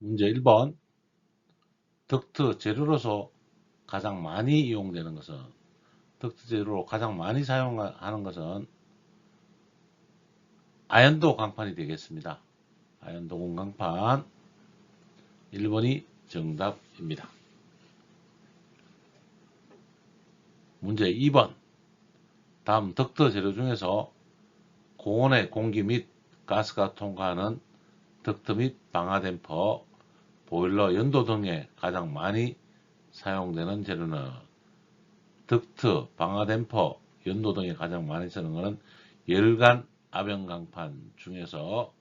문제 1번. 덕트 재료로서 가장 많이 이용되는 것은, 덕트 재료로 가장 많이 사용하는 것은 아연도 강판이 되겠습니다. 아연도 공강판 1번이 정답입니다. 문제 2번. 다음 덕트 재료 중에서 고온의 공기 및 가스가 통과하는 덕트 및 방화댐퍼, 보일러, 연도 등에 가장 많이 사용되는 재료는, 덕트, 방화댐퍼, 연도 등에 가장 많이 쓰는 것은 열간 압연강판 중에서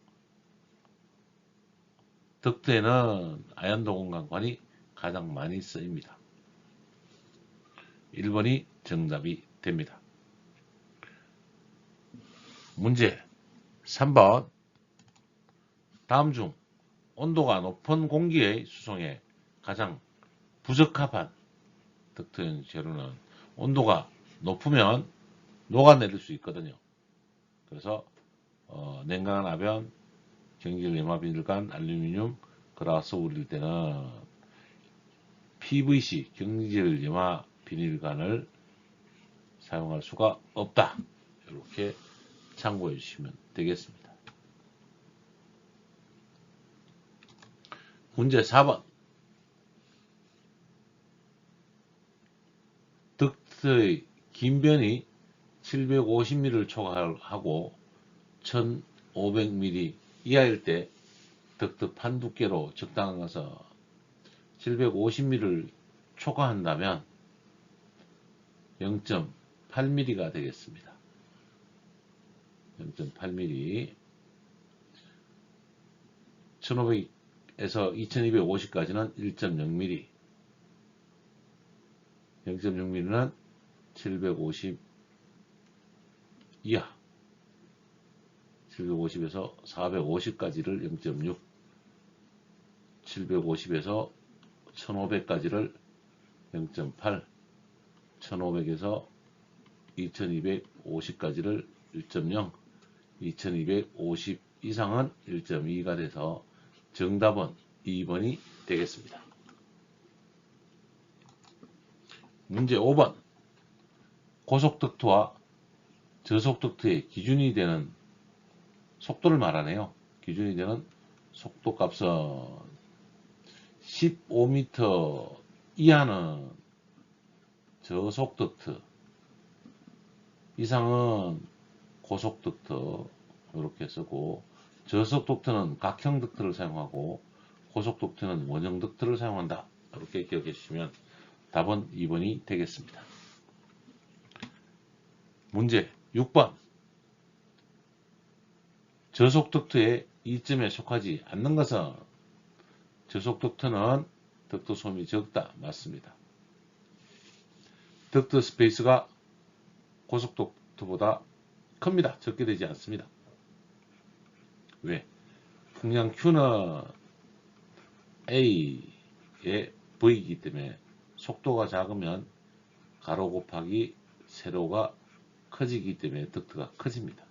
덕트에는 아연도 공강판이 가장 많이 쓰입니다. 1번이 정답이 됩니다. 문제 3번. 다음 중 온도가 높은 공기의 수송에 가장 부적합한 덕트형 재료는, 온도가 높으면 녹아내릴 수 있거든요. 그래서 냉각한 압연, 경질 염화 비닐관, 알루미늄, 그라스 우릴 때는 PVC 경질 염화 비닐관을 사용할 수가 없다. 이렇게 참고해 주시면 되겠습니다. 문제 4번. 덕트의 긴 변이 750mm를 초과하고 1500mm 이하일 때 덕트 판 두께로 적당한 것은, 750mm를 초과한다면 0.8mm가 되겠습니다. 0.8mm. 1500에서 2250까지는 1.0mm, 0.6mm는 750 이하, 750에서 450까지를 0.6, 750에서 1500까지를 0.8, 1500에서 2250까지를 1.0, 2250 이상은 1.2가 돼서 정답은 2번이 되겠습니다. 문제 5번. 고속덕트와 저속덕트의 기준이 되는 속도를 말하네요. 기준이 되는 속도 값은 15m 이하는 저속덕트, 이상은 고속덕트 이렇게 쓰고, 저속덕트는 각형 덕트를 사용하고 고속덕트는 원형 덕트를 사용한다. 이렇게 기억해 주시면 답은 2번이 되겠습니다. 문제 6번. 저속덕트의 이점에 속하지 않는 것은, 저속덕트는 덕트 소음이 적다. 맞습니다. 덕트 스페이스가 고속덕트보다 큽니다. 적게 되지 않습니다. 왜? 풍량 Q는 A의 V이기 때문에 속도가 작으면 가로 곱하기 세로가 커지기 때문에 덕트가 커집니다.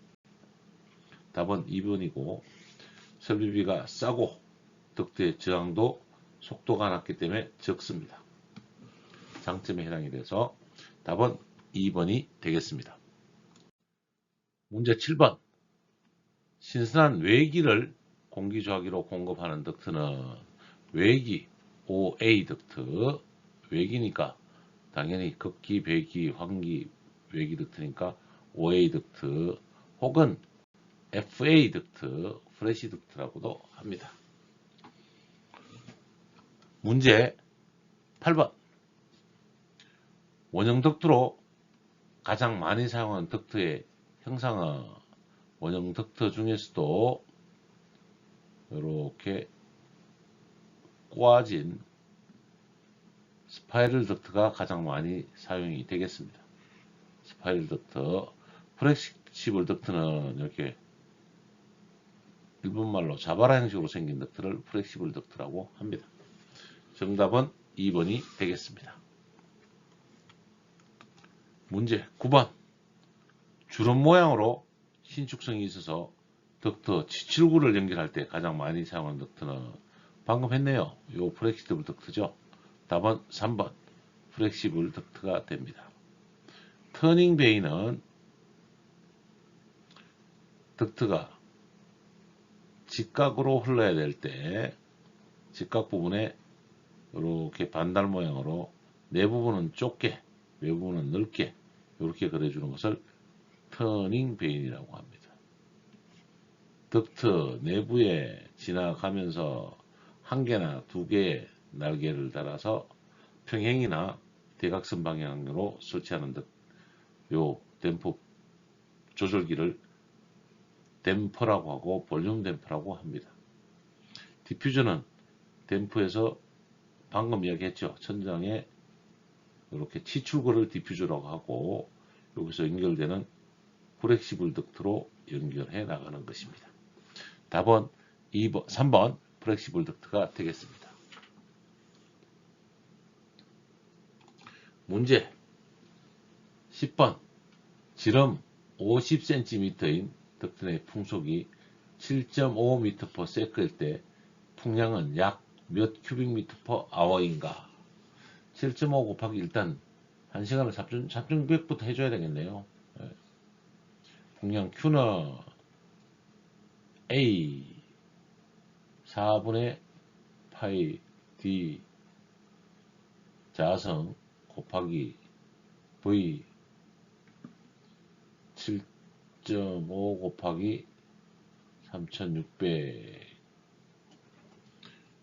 답은 2번이고, 설비비가 싸고 덕트의 저항도 속도가 낮기 때문에 적습니다. 장점에 해당이 돼서 답은 2번이 되겠습니다. 문제 7번. 신선한 외기를 공기조화기로 공급하는 덕트는, 외기 OA 덕트, 외기니까 당연히 극기, 배기, 환기, 외기 덕트니까 OA 덕트, 혹은 FA 덕트, 프레시 덕트라고도 합니다. 문제 8번. 원형 덕트로 가장 많이 사용하는 덕트의 형상은, 원형 덕트 중에서도 이렇게 꼬아진 스파이럴 덕트가 가장 많이 사용이 되겠습니다. 스파이럴 덕트. 플렉시블 덕트는 이렇게 일본말로 자바라 형식으로 생긴 덕트를 플렉시블 덕트라고 합니다. 정답은 2번이 되겠습니다. 문제 9번. 주름 모양으로 신축성이 있어서 덕트 7구를 연결할 때 가장 많이 사용하는 덕트는 방금 했네요. 요 플렉시블 덕트죠. 답은 3번 플렉시블 덕트가 됩니다. 터닝 베이는 덕트가 직각으로 흘러야 될 때 직각 부분에 이렇게 반달 모양으로 내 부분은 좁게 외 부분은 넓게 이렇게 그려주는 것을 터닝 베인이라고 합니다. 덕트 내부에 지나가면서 한 개나 두 개의 날개를 달아서 평행이나 대각선 방향으로 설치하는 요 댐퍼 조절기를 댐퍼라고 하고 볼륨 댐퍼라고 합니다. 디퓨저는 댐퍼에서 방금 이야기했죠. 천장에 이렇게 치출구를 디퓨저라고 하고 여기서 연결되는 플렉시블 덕트로 연결해 나가는 것입니다. 답은 3번 플렉시블 덕트가 되겠습니다. 문제 10번 지름 50cm인 덕트 내 풍속이 7.5m/s일 때 풍량은 약 몇 큐빅미터/아워인가? 7.5 곱하기 일단 1시간을 3,600부터 해줘야 되겠네요. 풍량 Q는 A 4분의 파이 D 자성 곱하기 V 7.5 곱하기 3,600.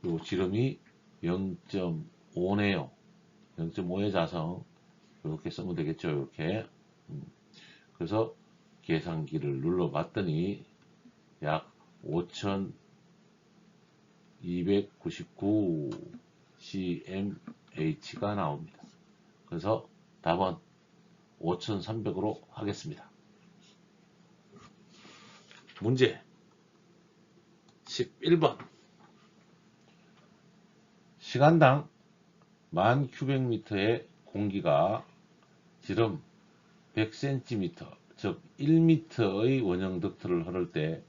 요 지름이 0.5네요. 0.5의 자성 이렇게 쓰면 되겠죠. 이렇게. 그래서 계산기를 눌러봤더니 약 5,299 cmh가 나옵니다. 그래서 답은 5,300으로 하겠습니다. 문제 11번 시간당 10,000큐빅미터의 공기가 지름 100cm 즉 1m의 원형 덕트를 흐를 때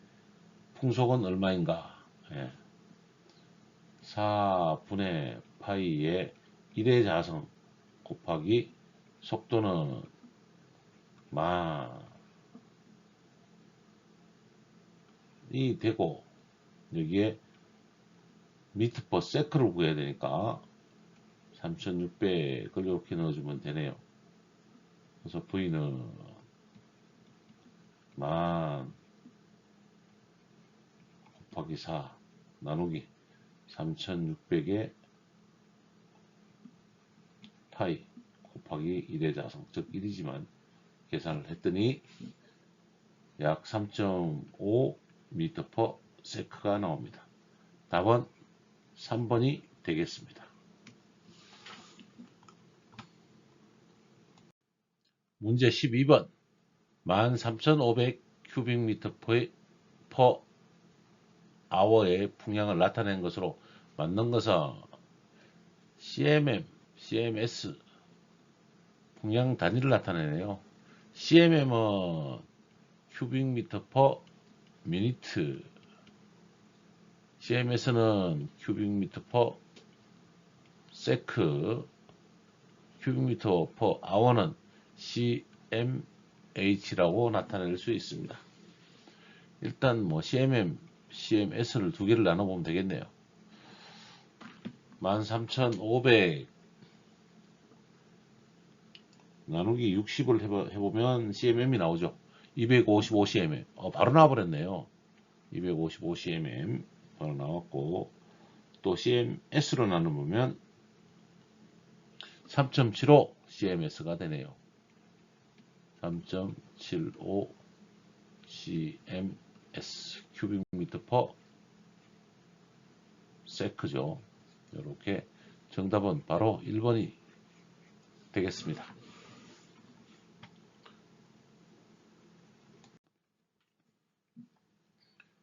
풍속은 얼마인가? 4분의 파이의 1의 자성 곱하기 속도는 만이 되고 여기에 미터 퍼 세크를 구해야 되니까 3,600을 이렇게 넣어주면 되네요. 그래서 V는 만 곱하기 4 나누기 3,600의 파이 곱하기 1의 자성 즉 1이지만 계산을 했더니 약 3.5 미터 퍼 세크가 나옵니다. 답은 3번이 되겠습니다. 문제 12번 13,500 큐빅미터 퍼 아워의 풍량을 나타낸 것으로 맞는 것은 CMM, CMS 풍량 단위를 나타내네요. CMM은 큐빅미터 퍼 미니트, CMS는 큐빅미터 퍼 세크, 큐빅미터 퍼 아워는 CMH라고 나타낼 수 있습니다. 일단 뭐 CMM, CMS를 두 개를 나눠보면 되겠네요. 13,500 나누기 60을 해보면 CMM이 나오죠. 255cm. 바로 나와버렸네요. 255cm 바로 나왔고 또 CMS로 나눠보면 3.75 CMS가 되네요. 3.75 CMS 큐빅미터 퍼 세크죠. 이렇게 정답은 바로 1번이 되겠습니다.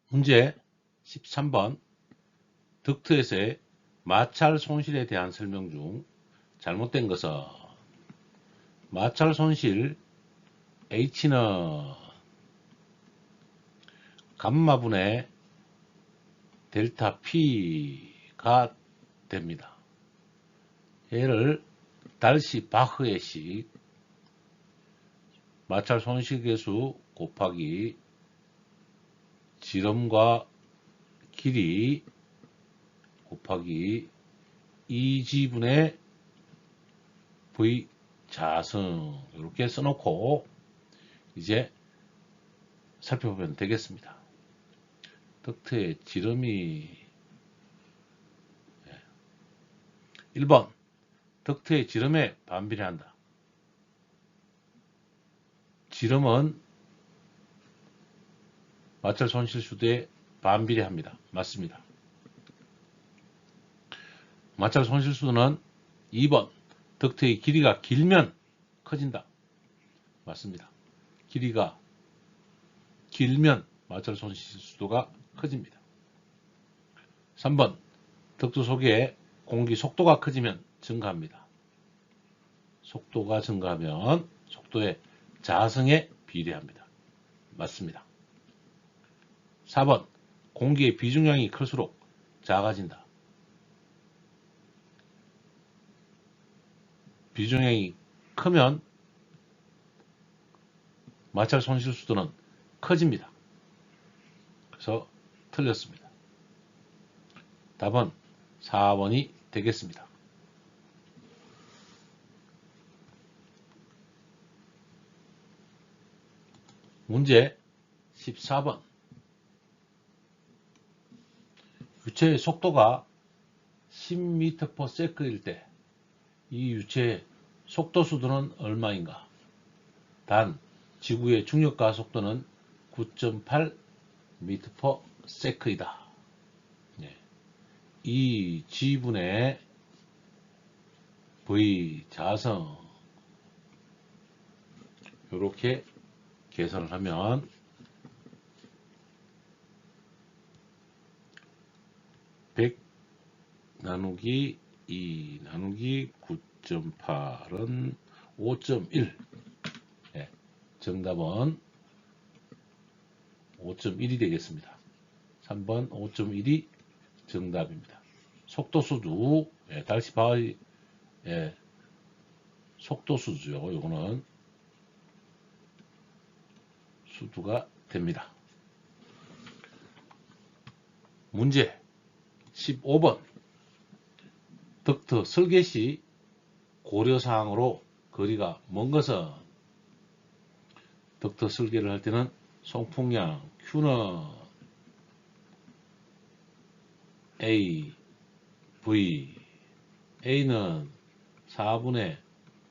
문제 13번 덕트에서의 마찰 손실에 대한 설명 중 잘못된 것은 마찰 손실 H는 감마분의 델타 P가 됩니다. 얘를 달시 바흐의 식 마찰 손실계수 곱하기 지름과 길이 곱하기 2지분의 V 자승 이렇게 써놓고 이제 살펴보면 되겠습니다. 덕트의 지름이 1번 덕트의 지름에 반비례한다. 지름은 마찰 손실수도에 반비례합니다. 맞습니다. 마찰 손실수도는 2번 덕트의 길이가 길면 커진다. 맞습니다. 길이가 길면 마찰 손실수도가 커집니다. 3번 덕트 속에 공기 속도가 커지면 증가합니다. 속도가 증가하면 속도의 자성에 비례합니다. 맞습니다. 4번 공기의 비중량이 클수록 작아진다. 비중량이 크면 마찰 손실수도는 커집니다. 그래서 틀렸습니다. 답은 4번이 되겠습니다. 문제 14번 유체의 속도가 10m/s일 때 이 유체의 속도수도는 얼마인가? 단 지구의 중력가 속도는 9.8m/s이다. 이 G분의 V 자성 이렇게 계산을 하면 100 나누기 2 나누기 9.8은 5.1 정답은 5.1이 되겠습니다. 3번 5.1이 정답입니다. 속도수도 달시 바의 속도수죠. 이거는 수두가 됩니다. 문제 15번 덕트 설계 시 고려사항으로 거리가 먼 것은 덕트 설계를 할 때는 송풍량 Q는 A, V, A는 4분의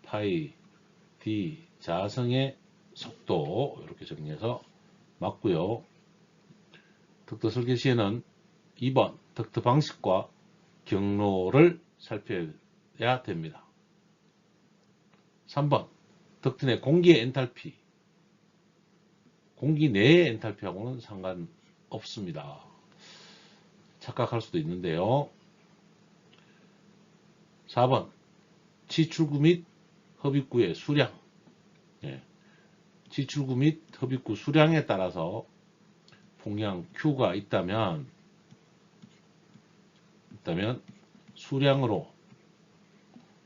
파이 D 자성의 속도 이렇게 정리해서 맞고요. 덕트 설계 시에는 2번 덕트 방식과 경로를 살펴야 됩니다. 3번 덕트 내 공기의 엔탈피 공기 내의 엔탈피하고는 상관없습니다. 착각할 수도 있는데요. 4번 치출구 및 흡입구의 수량 치출구 및 흡입구 수량에 따라서 풍량 Q가 있다면 수량으로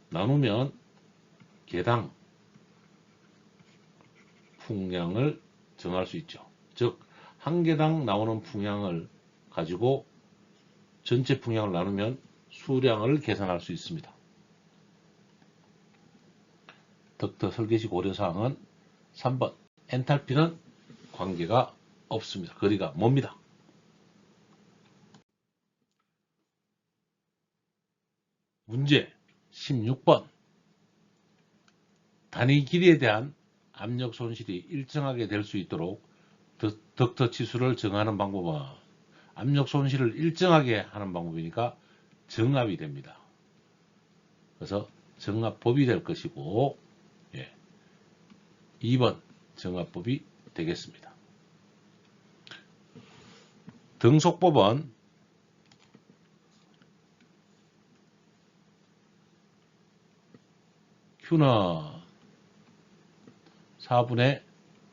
나누면 개당 풍량을 정할 수 있죠. 즉 한 개당 나오는 풍량을 가지고 전체 풍량을 나누면 수량을 계산할 수 있습니다. 덕트 설계시 고려사항은 3번 엔탈피는 관계가 없습니다. 거리가 멉니다. 문제 16번 단위 길이에 대한 압력 손실이 일정하게 될 수 있도록 덕트 치수를 정하는 방법은 압력 손실을 일정하게 하는 방법이니까 정압이 됩니다. 그래서 정압법이 될 것이고 2번 정압법이 되겠습니다. 등속법은 Q는 4분의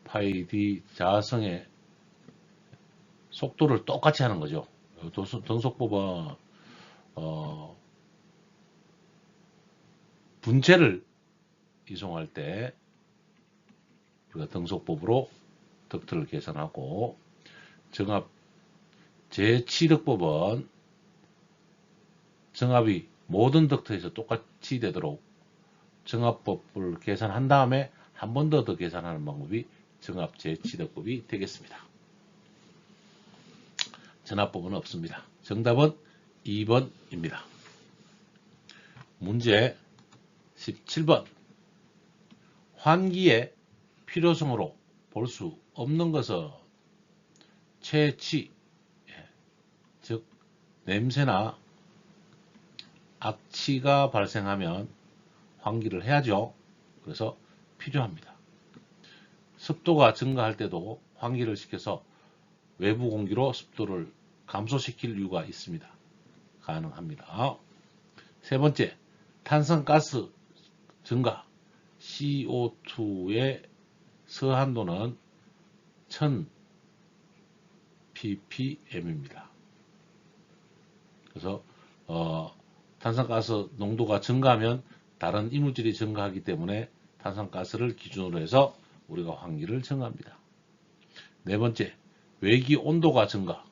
파이 D 자성의 속도를 똑같이 하는 거죠. 등속법은 분체를 이송할 때 우리가 등속법으로 덕트를 계산하고, 정합 제7덕법은 정합이 모든 덕트에서 똑같이 되도록 정합법을 계산한 다음에 한 번 더 계산하는 방법이 정합 제7덕법이 되겠습니다. 전압법은 없습니다. 정답은 2번입니다. 문제 17번. 환기의 필요성으로 볼 수 없는 것은 채취, 즉 냄새나 악취가 발생하면 환기를 해야죠. 그래서 필요합니다. 습도가 증가할 때도 환기를 시켜서 외부 공기로 습도를 감소시킬 이유가 있습니다. 가능합니다. 세 번째, 탄산가스 증가, CO2의 서한도는 1000 ppm입니다. 그래서 탄산가스 농도가 증가하면 다른 이물질이 증가하기 때문에 탄산가스를 기준으로 해서 우리가 환기를 정합니다. 네 번째, 외기 온도가 증가.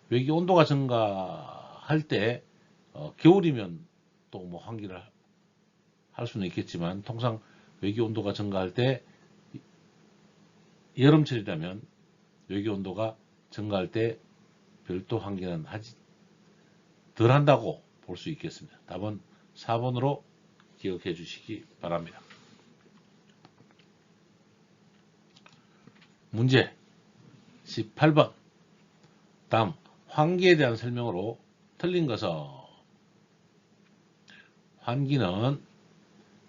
외기 온도가 증가할 때 겨울이면 또 뭐 환기를 할 수는 있겠지만, 통상 외기 온도가 증가할 때 여름철이라면 외기 온도가 증가할 때 별도 환기는 덜 한다고 볼 수 있겠습니다. 답은 4번으로 기억해 주시기 바랍니다. 문제 18번. 다음 환기에 대한 설명으로 틀린 것은, 환기는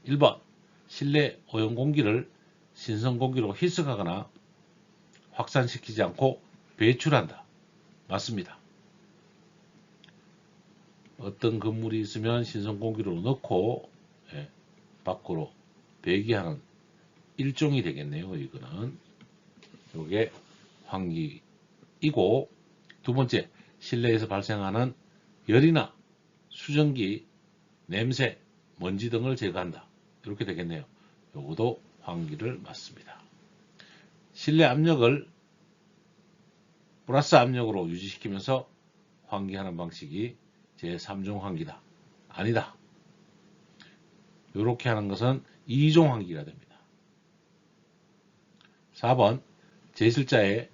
1번 실내 오염 공기를 신선 공기로 희석하거나 확산시키지 않고 배출한다. 맞습니다. 어떤 건물이 있으면 신선 공기로 넣고 밖으로 배기하는 일종이 되겠네요. 이거는 이게 환기이고, 두 번째, 실내에서 발생하는 열이나 수증기, 냄새, 먼지 등을 제거한다. 이렇게 되겠네요. 요것도 환기를 맞습니다. 실내 압력을 플러스 압력으로 유지시키면서 환기하는 방식이 제3종 환기다. 아니다. 이렇게 하는 것은 2종 환기가 됩니다. 4번, 제실자의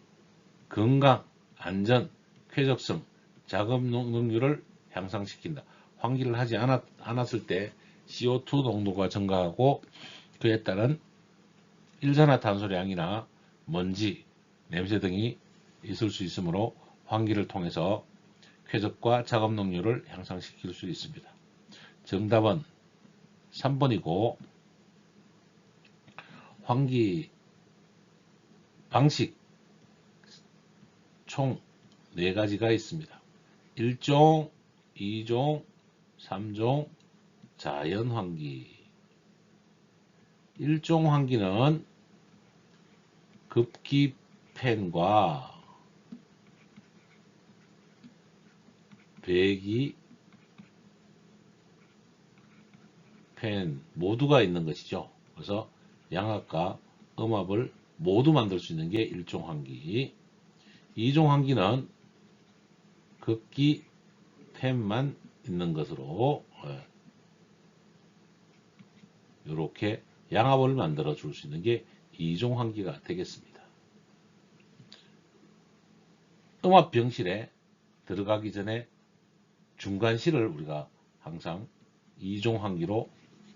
건강, 안전, 쾌적성, 작업 능률을 향상시킨다. 환기를 하지 않았을 때 CO2 농도가 증가하고 그에 따른 일산화탄소량이나 먼지, 냄새 등이 있을 수 있으므로 환기를 통해서 쾌적과 작업 능률을 향상시킬 수 있습니다. 정답은 3번이고, 환기 방식 총 4가지가 있습니다. 1종, 2종, 3종, 자연 환기. 1종 환기는 급기 팬과 배기 팬 모두가 있는 것이죠. 그래서 양압과 음압을 모두 만들 수 있는 게 1종 환기. 2종 환기는 급기 팬만 있는 것으로 이렇게 양압을 만들어 줄 수 있는 게 2종 환기가 되겠습니다. 음압 병실에 들어가기 전에 중간실을 우리가 항상 2종 환기로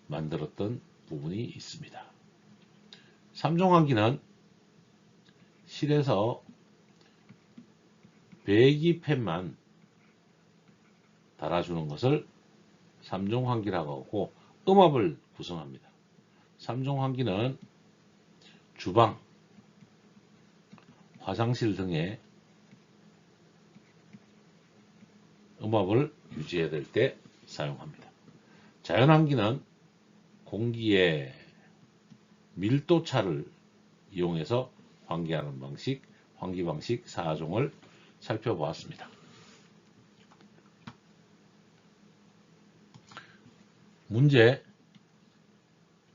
만들었던 부분이 있습니다. 3종 환기는 실에서 배기팬만 달아주는 것을 3종 환기라고 하고, 음압을 구성합니다. 3종 환기는 주방, 화장실 등의 음압을 유지해야 될 때 사용합니다. 자연 환기는 공기의 밀도차를 이용해서 환기하는 방식, 환기 방식 4종을 살펴보았습니다. 문제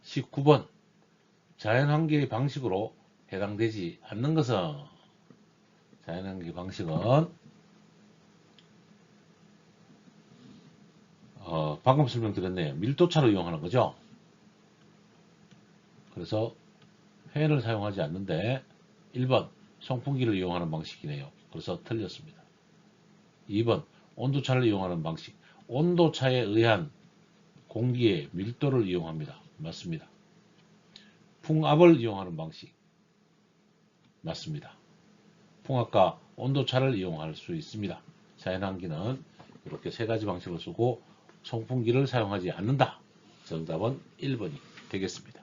19번 자연환기의 방식으로 해당되지 않는 것은 자연환기 방식은 방금 설명드렸네요. 밀도차를 이용하는 거죠. 그래서 팬을 사용하지 않는데 1번 송풍기를 이용하는 방식이네요. 그래서 틀렸습니다. 2번 온도차를 이용하는 방식. 온도차에 의한 공기의 밀도를 이용합니다. 맞습니다. 풍압을 이용하는 방식. 맞습니다. 풍압과 온도차를 이용할 수 있습니다. 자연환기는 이렇게 세 가지 방식을 쓰고 송풍기를 사용하지 않는다. 정답은 1번이 되겠습니다.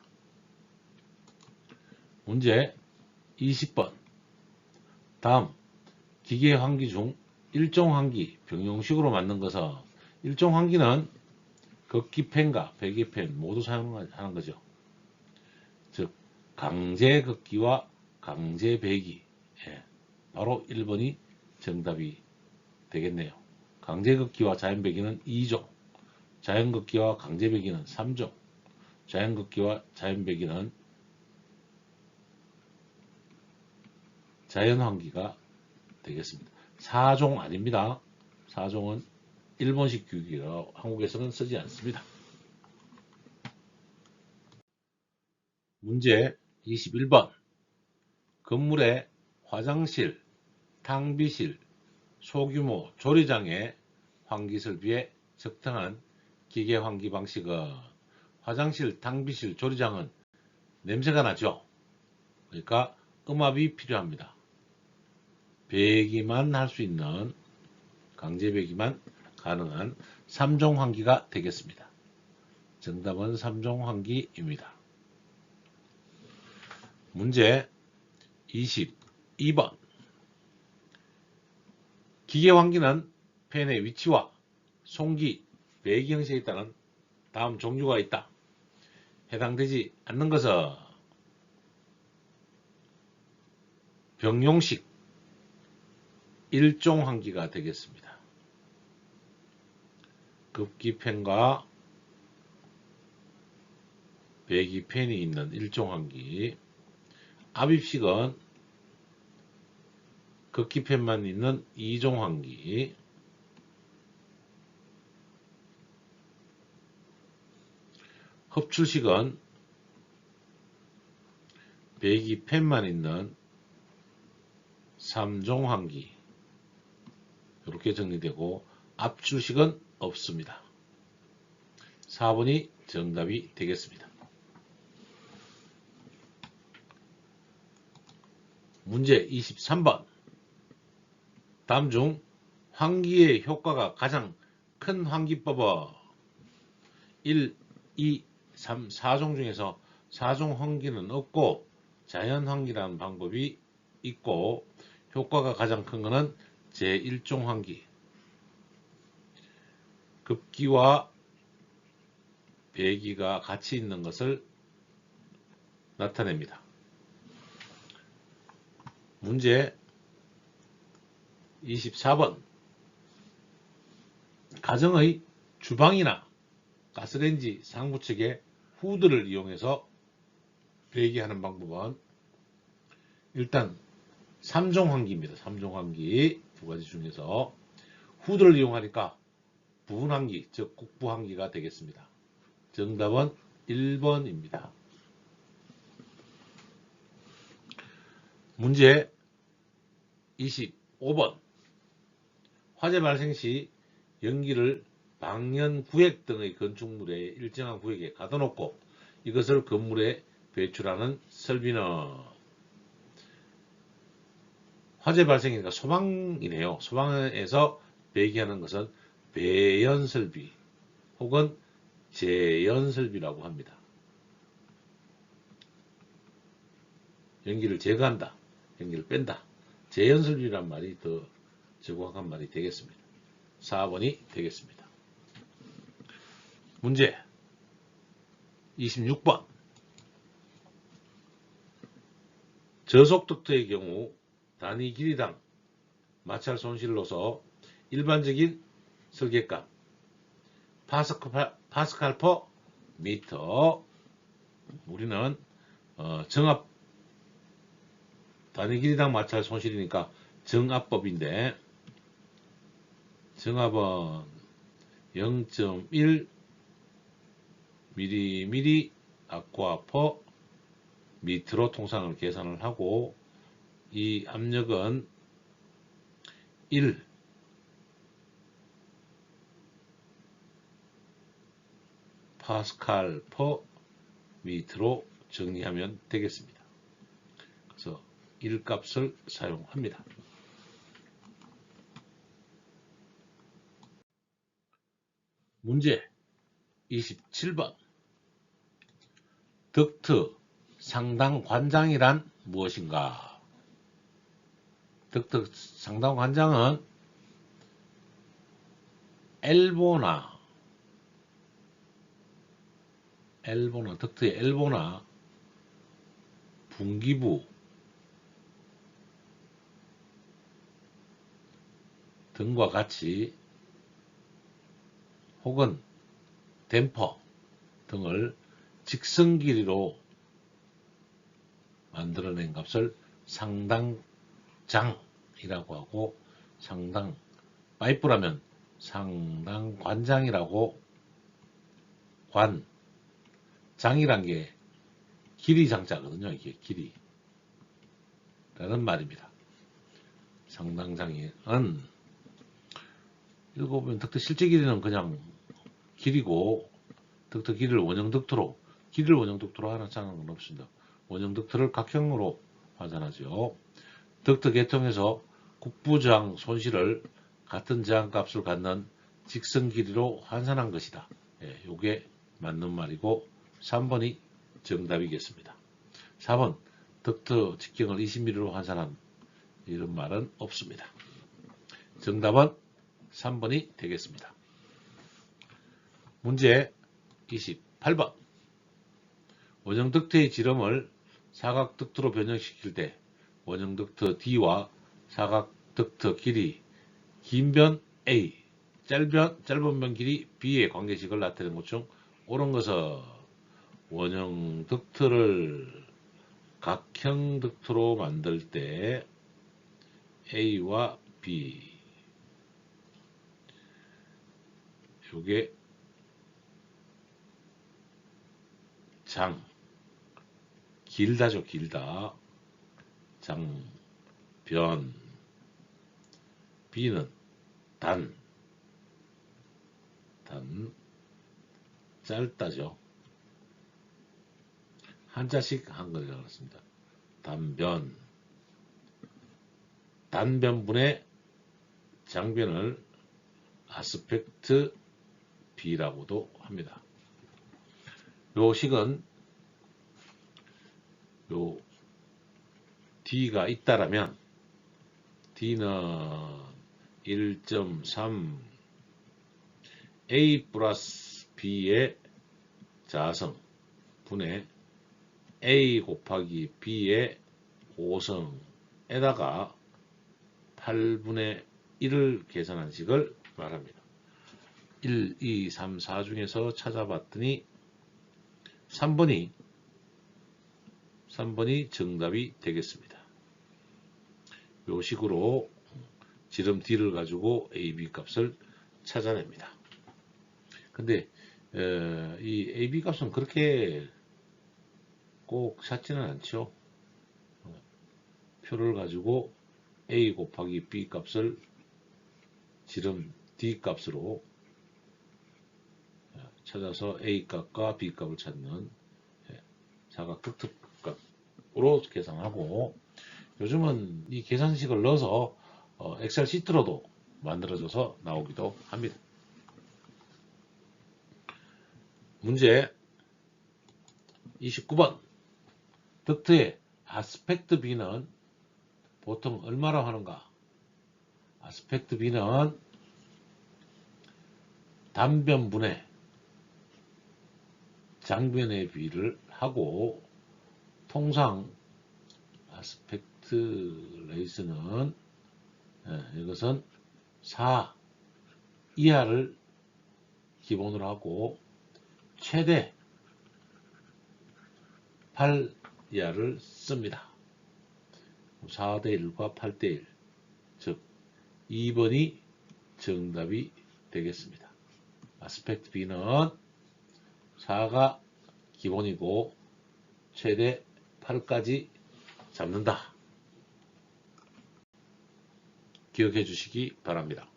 문제 20번 다음 기계환기 중 일종환기 병용식으로 만든 것은 일종환기는 극기팬과 배기팬 모두 사용하는 거죠. 즉 강제극기와 강제배기 바로 1번이 정답이 되겠네요. 강제극기와 자연배기는 2종, 자연극기와 강제배기는 3종, 자연극기와 자연배기는 자연환기가 되겠습니다. 4종 아닙니다. 4종은 일본식 규격이라 한국에서는 쓰지 않습니다. 문제 21번 건물의 화장실, 탕비실, 소규모 조리장의 환기설비에 적당한 기계환기 방식은 화장실, 탕비실, 조리장은 냄새가 나죠. 그러니까 음압이 필요합니다. 배기만 할 수 있는 강제배기만 가능한 3종 환기가 되겠습니다. 정답은 3종 환기입니다. 문제 22번 기계환기는 팬의 위치와 송기, 배기 형식에 따른 다음 종류가 있다. 해당되지 않는 것은 병용식 일종환기가 되겠습니다. 급기팬과 배기팬이 있는 일종환기, 압입식은 급기팬만 있는 2종환기, 흡출식은 배기팬만 있는 3종환기 이렇게 정리되고 압출식은 없습니다. 4번이 정답이 되겠습니다. 문제 23번 다음 중 환기의 효과가 가장 큰 환기법은 1, 2, 3, 4종 중에서 4종 환기는 없고 자연환기라는 방법이 있고 효과가 가장 큰 것은 제1종 환기, 급기와 배기가 같이 있는 것을 나타냅니다. 문제 24번 가정의 주방이나 가스레인지 상부 측의 후드를 이용해서 배기하는 방법은 일단 3종 환기입니다. 3종 환기 두 가지 중에서 후드를 이용하니까 부분환기, 즉 국부환기가 되겠습니다. 정답은 1번입니다. 문제 25번 화재 발생 시 연기를 방연 구획 등의 건축물의 일정한 구획에 가둬놓고 이것을 건물에 배출하는 설비는 화재 발생이니까 소방이네요. 소방에서 배기하는 것은 배연설비 혹은 제연설비라고 합니다. 연기를 제거한다, 연기를 뺀다. 제연설비란 말이 더 정확한 말이 되겠습니다. 4번이 되겠습니다. 문제 26번 저속 덕트의 경우 단위 길이당 마찰 손실로서 일반적인 설계값 파스칼 퍼 미터. 우리는 정압 단위 길이당 마찰 손실이니까 정압법인데 정압은 0.1 mm 아쿠아 퍼 미터로 통상을 계산을 하고 이 압력은 1 파스칼 퍼 미터로 정리하면 되겠습니다. 그래서 1 값을 사용합니다. 문제 27번. 덕트 상당 관장이란 무엇인가? 덕트 상당 관장은 덕트의 엘보나 분기부 등과 같이 혹은 댐퍼 등을 직선 길이로 만들어낸 값을 상당장이라고 하고 상당 파이프라면 상당관장이라고 장이란 게 길이 장자거든요. 이게 길이라는 말입니다. 상당장은 읽어보면 덕트 실제 길이는 그냥 길이고 덕트 길이를 원형 덕트로 하자는 건 없습니다. 원형 덕트를 각형으로 환산하죠. 덕트 계통에서 국부저항 손실을 같은 저항값을 갖는 직선 길이로 환산한 것이다. 요게 맞는 말이고 3번이 정답이겠습니다. 4번 덕트 직경을 20mm로 환산한 이런 말은 없습니다. 정답은 3번이 되겠습니다. 문제 28번. 원형 덕트의 지름을 사각 덕트로 변형시킬 때 원형 덕트 D와 사각 덕트 길이 긴 변 A, 짧은 변 길이 B의 관계식을 나타내는 것 중 옳은 것은 원형 덕트를 각형 덕트로 만들 때 A와 B 요게 길다죠. 길다. 변. B는 단. 짧다죠. 한자씩 한글이 나왔습니다. 단변분의 장변을 아스펙트 B라고도 합니다. 요 식은 요 D가 있다라면 D는 1.3 A 플러스 B의 자성 분의 A 곱하기 B의 5성에다가 8분의 1을 계산한 식을 말합니다. 1, 2, 3, 4 중에서 찾아봤더니 3번이 정답이 되겠습니다. 이 식으로 지름 D를 가지고 A, B 값을 찾아냅니다. 근데 이 A, B 값은 그렇게 꼭 찾지는 않죠. 표를 가지고 A 곱하기 B 값을 지름 D 값으로 찾아서 A 값과 B 값을 찾는 사각 덕트값으로 계산하고 요즘은 이 계산식을 넣어서 엑셀 시트로도 만들어져서 나오기도 합니다. 문제 29번. 덕트의 아스펙트 B는 보통 얼마로 하는가? 아스펙트 B는 단변분의 장변의 비를 하고 통상 아스펙트 레이스는 이것은 4 이하를 기본으로 하고 최대 8이하를 씁니다. 4대1과 8대1, 즉 2번이 정답이 되겠습니다. 아스펙트 B는 4가 기본이고 최대 8까지 잡는다. 기억해 주시기 바랍니다.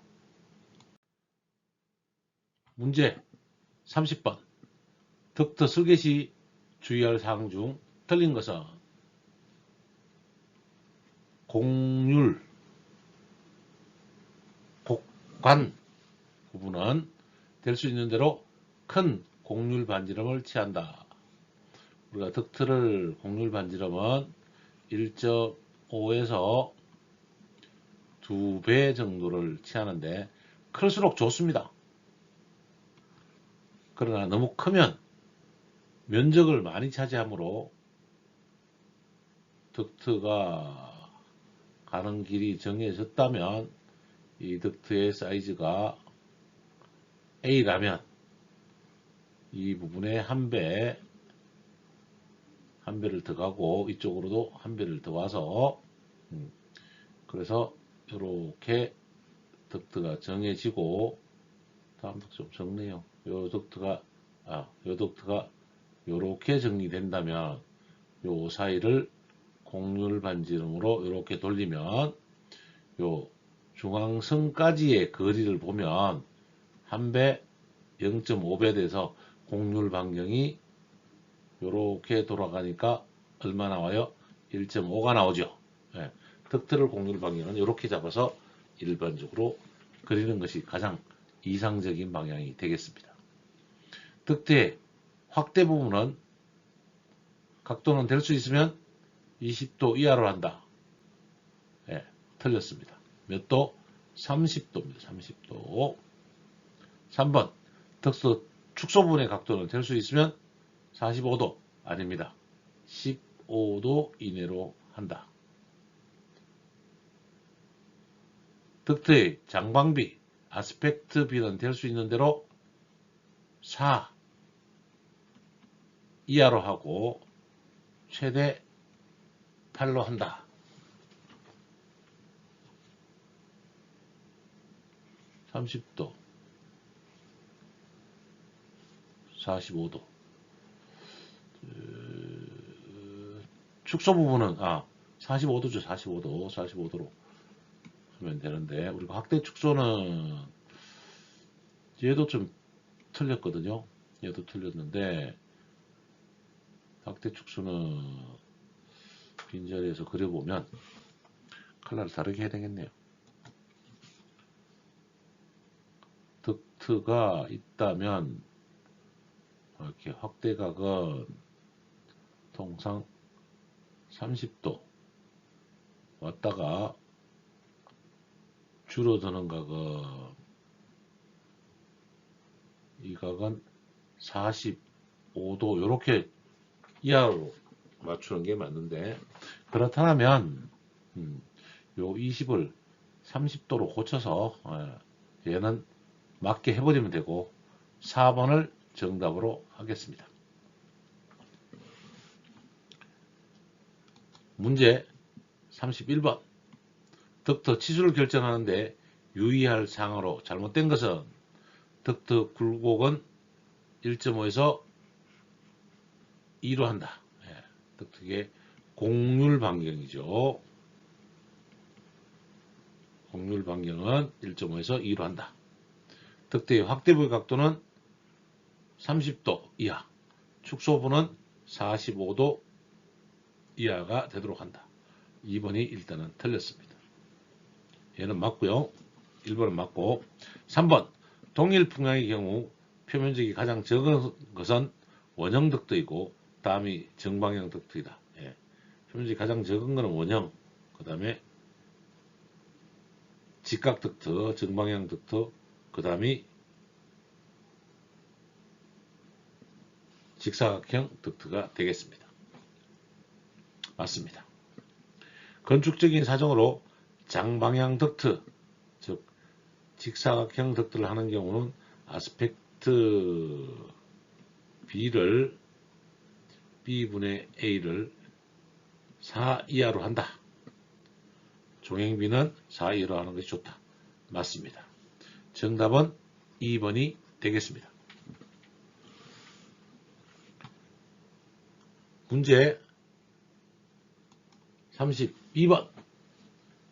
문제 30번. 덕트 설계 시 주의할 사항 중 틀린 것은 곡률, 곡관 부분은 될 수 있는 대로 큰 곡률 반지름을 취한다. 우리가 덕트를 곡률 반지름은 1.5에서 2배 정도를 취하는데 클수록 좋습니다. 그러나 너무 크면 면적을 많이 차지하므로 덕트가 가는 길이 정해졌다면 이 덕트의 사이즈가 A라면 이 부분에 한 배를 더 가고 이쪽으로도 한 배를 더 와서 그래서 이렇게 덕트가 정해지고 다음 덕트 좀 적네요. 요 덕트가 요렇게 정리된다면 요 사이를 곡률 반지름으로 이렇게 돌리면 요 중앙선까지의 거리를 보면 한 배 0.5배 돼서 곡률 반경이 요렇게 돌아가니까 얼마 나와요? 1.5가 나오죠. 예, 덕트를 곡률 반경은 이렇게 잡아서 일반적으로 그리는 것이 가장 이상적인 방향이 되겠습니다. 덕트의 확대 부분은 각도는 될 수 있으면 20도 이하로 한다. 예, 틀렸습니다. 몇 도? 30도입니다. 30도. 3번. 덕트 축소 부분의 각도는 될 수 있으면 45도. 아닙니다. 15도 이내로 한다. 덕트의 장방비, 아스펙트 비는 될 수 있는 대로 4 이하로 하고 최대 8로 한다. 30도, 45도. 축소 부분은 45도죠. 45도로 하면 되는데 우리가 확대 축소는 얘도 좀 틀렸거든요. 얘도 틀렸는데 확대 축소는 빈자리에서 그려보면 컬러를 다르게 해야 되겠네요. 덕트가 있다면 이렇게 확대각은 통상 30도 왔다가 줄어드는 각은 이 각은 45도 이렇게 이하로 맞추는 게 맞는데 그렇다면 요 20을 30도로 고쳐서 얘는 맞게 해버리면 되고 4번을 정답으로 하겠습니다. 문제 31번. 덕트 치수를 결정하는데 유의할 사항으로 잘못된 것은 덕트 굴곡은 1.5에서 2로 한다. 덕트의 곡률 반경이죠. 곡률 반경은 1.5에서 2로 한다. 덕트의 확대부의 각도는 30도 이하, 축소부는 45도 이하가 되도록 한다. 2번이 일단은 틀렸습니다. 얘는 맞고요. 1번은 맞고 3번. 동일 풍량의 경우 표면적이 가장 적은 것은 원형 덕트이고 다음이 정방향 덕트이다. 표면적이 가장 적은 것은 원형, 그 다음에 직각 덕트, 정방향 덕트, 그 다음이 직사각형 덕트가 되겠습니다. 맞습니다. 건축적인 사정으로 장방향 덕트, 즉 직사각형 덕트를 하는 경우는 아스펙트 B분의 A를 4 이하로 한다. 종행 B는 4 이하로 하는 것이 좋다. 맞습니다. 정답은 2번이 되겠습니다. 문제 32번.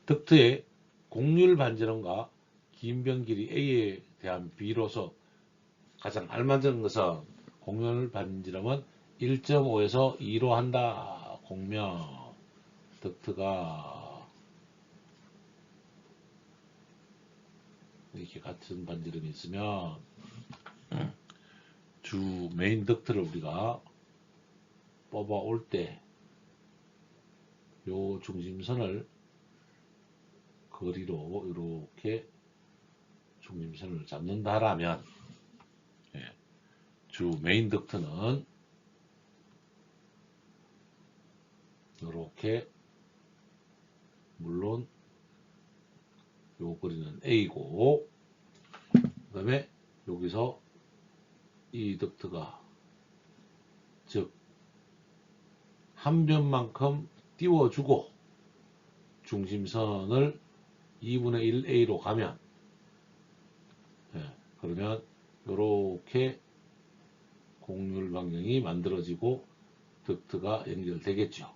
덕트의 곡률 반지름과 긴 변 길이 A에 대한 B로서 가장 알맞은 것은 곡률 반지름은 1.5에서 2로 한다. 공명 덕트가 이렇게 같은 반지름이 있으면 주 메인 덕트를 우리가 뽑아 올 때 요 중심선을 거리로 이렇게 중심선을 잡는다라면 주 메인 덕트는 이렇게 물론 요 거리는 A고 그 다음에 여기서 이 덕트가 즉 한 변만큼 띄워주고 중심선을 2분의 1 A로 가면 그러면 이렇게 곡률 반경이 만들어지고 덕트가 연결되겠죠.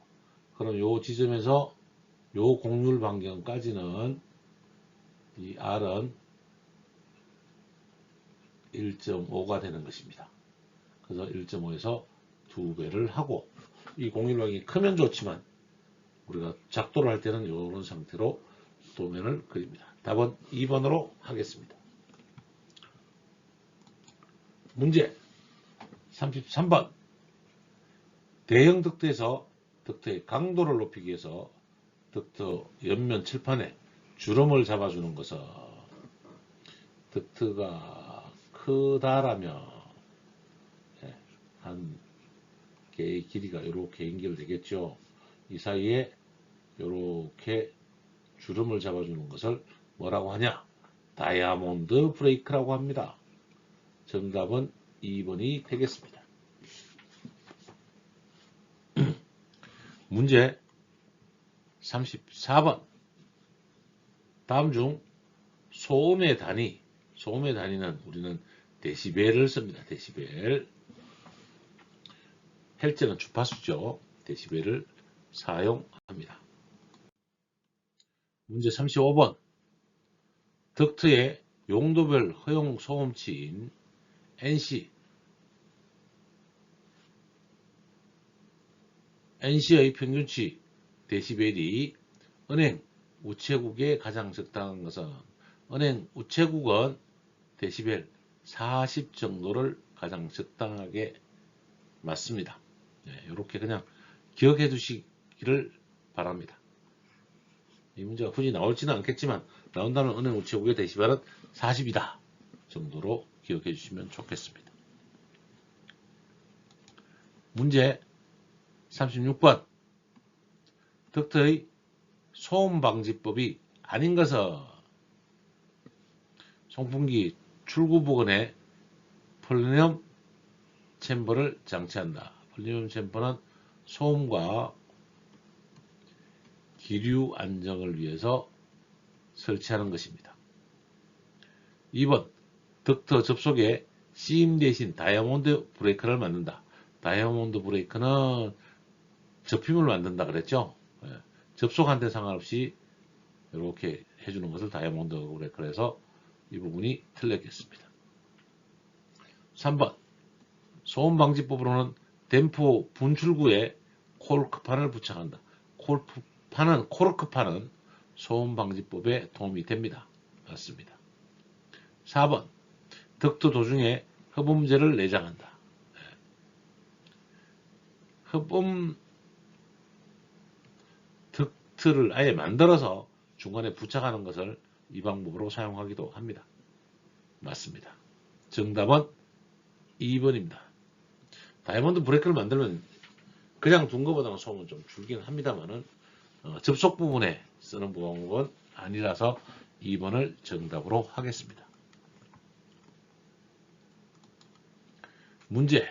그럼 요 지점에서 요 곡률 반경까지는 이 R은 1.5가 되는 것입니다. 그래서 1.5에서 2배를 하고 이 곡률 반경이 크면 좋지만 우리가 작도를 할 때는 이런 상태로 도면을 그립니다. 답은 2번으로 하겠습니다. 문제 33번. 대형 덕트에서 덕트의 강도를 높이기 위해서 덕트 옆면 칠판에 주름을 잡아주는 것은 덕트가 크다라면 한 개의 길이가 이렇게 연결되겠죠. 이 사이에 이렇게 주름을 잡아주는 것을 뭐라고 하냐? 다이아몬드 브레이크라고 합니다. 정답은 2번이 되겠습니다. 문제 34번. 다음 중 소음의 단위는 우리는 데시벨을 씁니다. 데시벨. 헬츠는 주파수죠. 데시벨을 사용합니다. 문제 35번. 덕트의 용도별 허용 소음치인 NC의 평균치 데시벨이 은행 우체국에 가장 적당한 것은 은행 우체국은 데시벨 40 정도를 가장 적당하게 맞습니다. 이렇게 그냥 기억해 두시기를 바랍니다. 이 문제가 굳이 나올지는 않겠지만 나온다면 은행 우체국의 데시벨은 40이다 정도로 기억해 주시면 좋겠습니다. 문제 36번. 덕트의 소음방지법이 아닌 것은 송풍기 출구 부근에 폴리늄 챔버를 장치한다. 폴리늄 챔버는 소음과 기류 안정을 위해서 설치하는 것입니다. 2번. 덕트 접속에 심 대신 다이아몬드 브레이크를 만든다. 다이아몬드 브레이크는 접힘을 만든다 그랬죠. 접속한 데 상관없이 이렇게 해주는 것을 다이아몬드 브레이크를 해서 이 부분이 틀렸겠습니다. 3번. 소음방지법으로는 댐프 분출구에 코르크판을 부착한다. 코르크판은 소음방지법에 도움이 됩니다. 맞습니다. 4번. 덕트 도중에 흡음재를 내장한다. 덕트를 아예 만들어서 중간에 부착하는 것을 이 방법으로 사용하기도 합니다. 맞습니다. 정답은 2번입니다. 다이아몬드 브레이크를 만들면 그냥 둔 것보다는 소음은 좀 줄긴 합니다만은 접속 부분에 쓰는 방법은 아니라서 2번을 정답으로 하겠습니다. 문제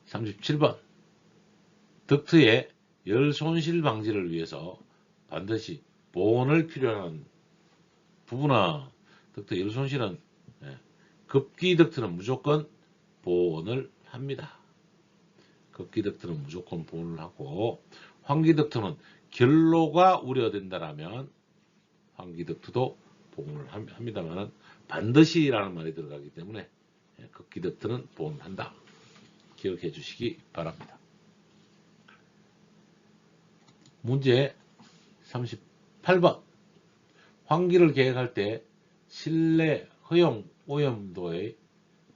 37번. 덕트의 열 손실 방지를 위해서 반드시 보온을 필요한 부분은 덕트 열 손실은 급기 덕트는 무조건 보온을 합니다. 급기 덕트는 무조건 보온을 하고 환기 덕트는 결로가 우려된다라면 환기 덕트도 보온을 합니다만 반드시라는 말이 들어가기 때문에 급기 덕트는 보온한다. 기억해 주시기 바랍니다. 문제 38번. 환기를 계획할 때 실내 허용 오염도의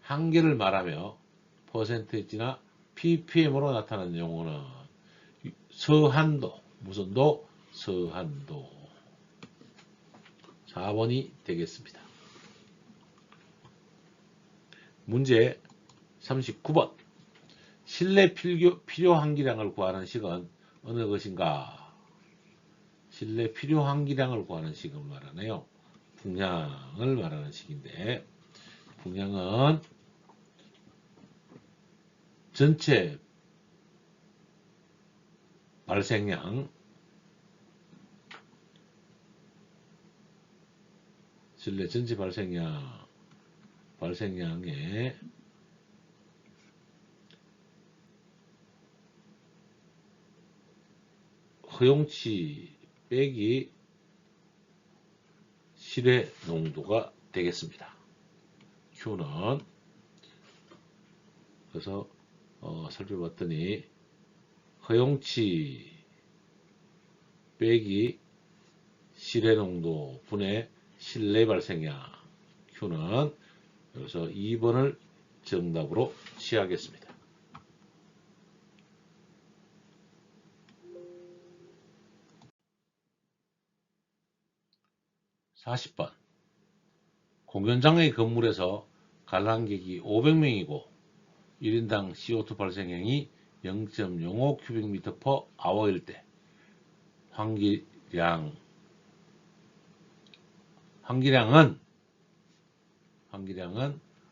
한계를 말하며 퍼센테이지나 ppm으로 나타나는 용어는 서한도, 무슨 도? 서한도. 4번이 되겠습니다. 문제 39번. 실내 필요 환기량을 구하는 식은 어느 것인가? 실내 필요 환기량을 구하는 식을 말하네요. 풍량을 말하는 식인데, 풍량은 전체 발생량, 실내 전체 발생량의 허용치 빼기 실외 농도가 되겠습니다. Q는 그래서 살펴봤더니 허용치 빼기 실외 농도 분의 실내 발생량 Q는 여기서 2번을 정답으로 취하겠습니다. 40번. 공연장의 건물에서 관람객이 500명이고 1인당 CO2 발생량이 0.05 큐빅미터 per hour일 때 환기량은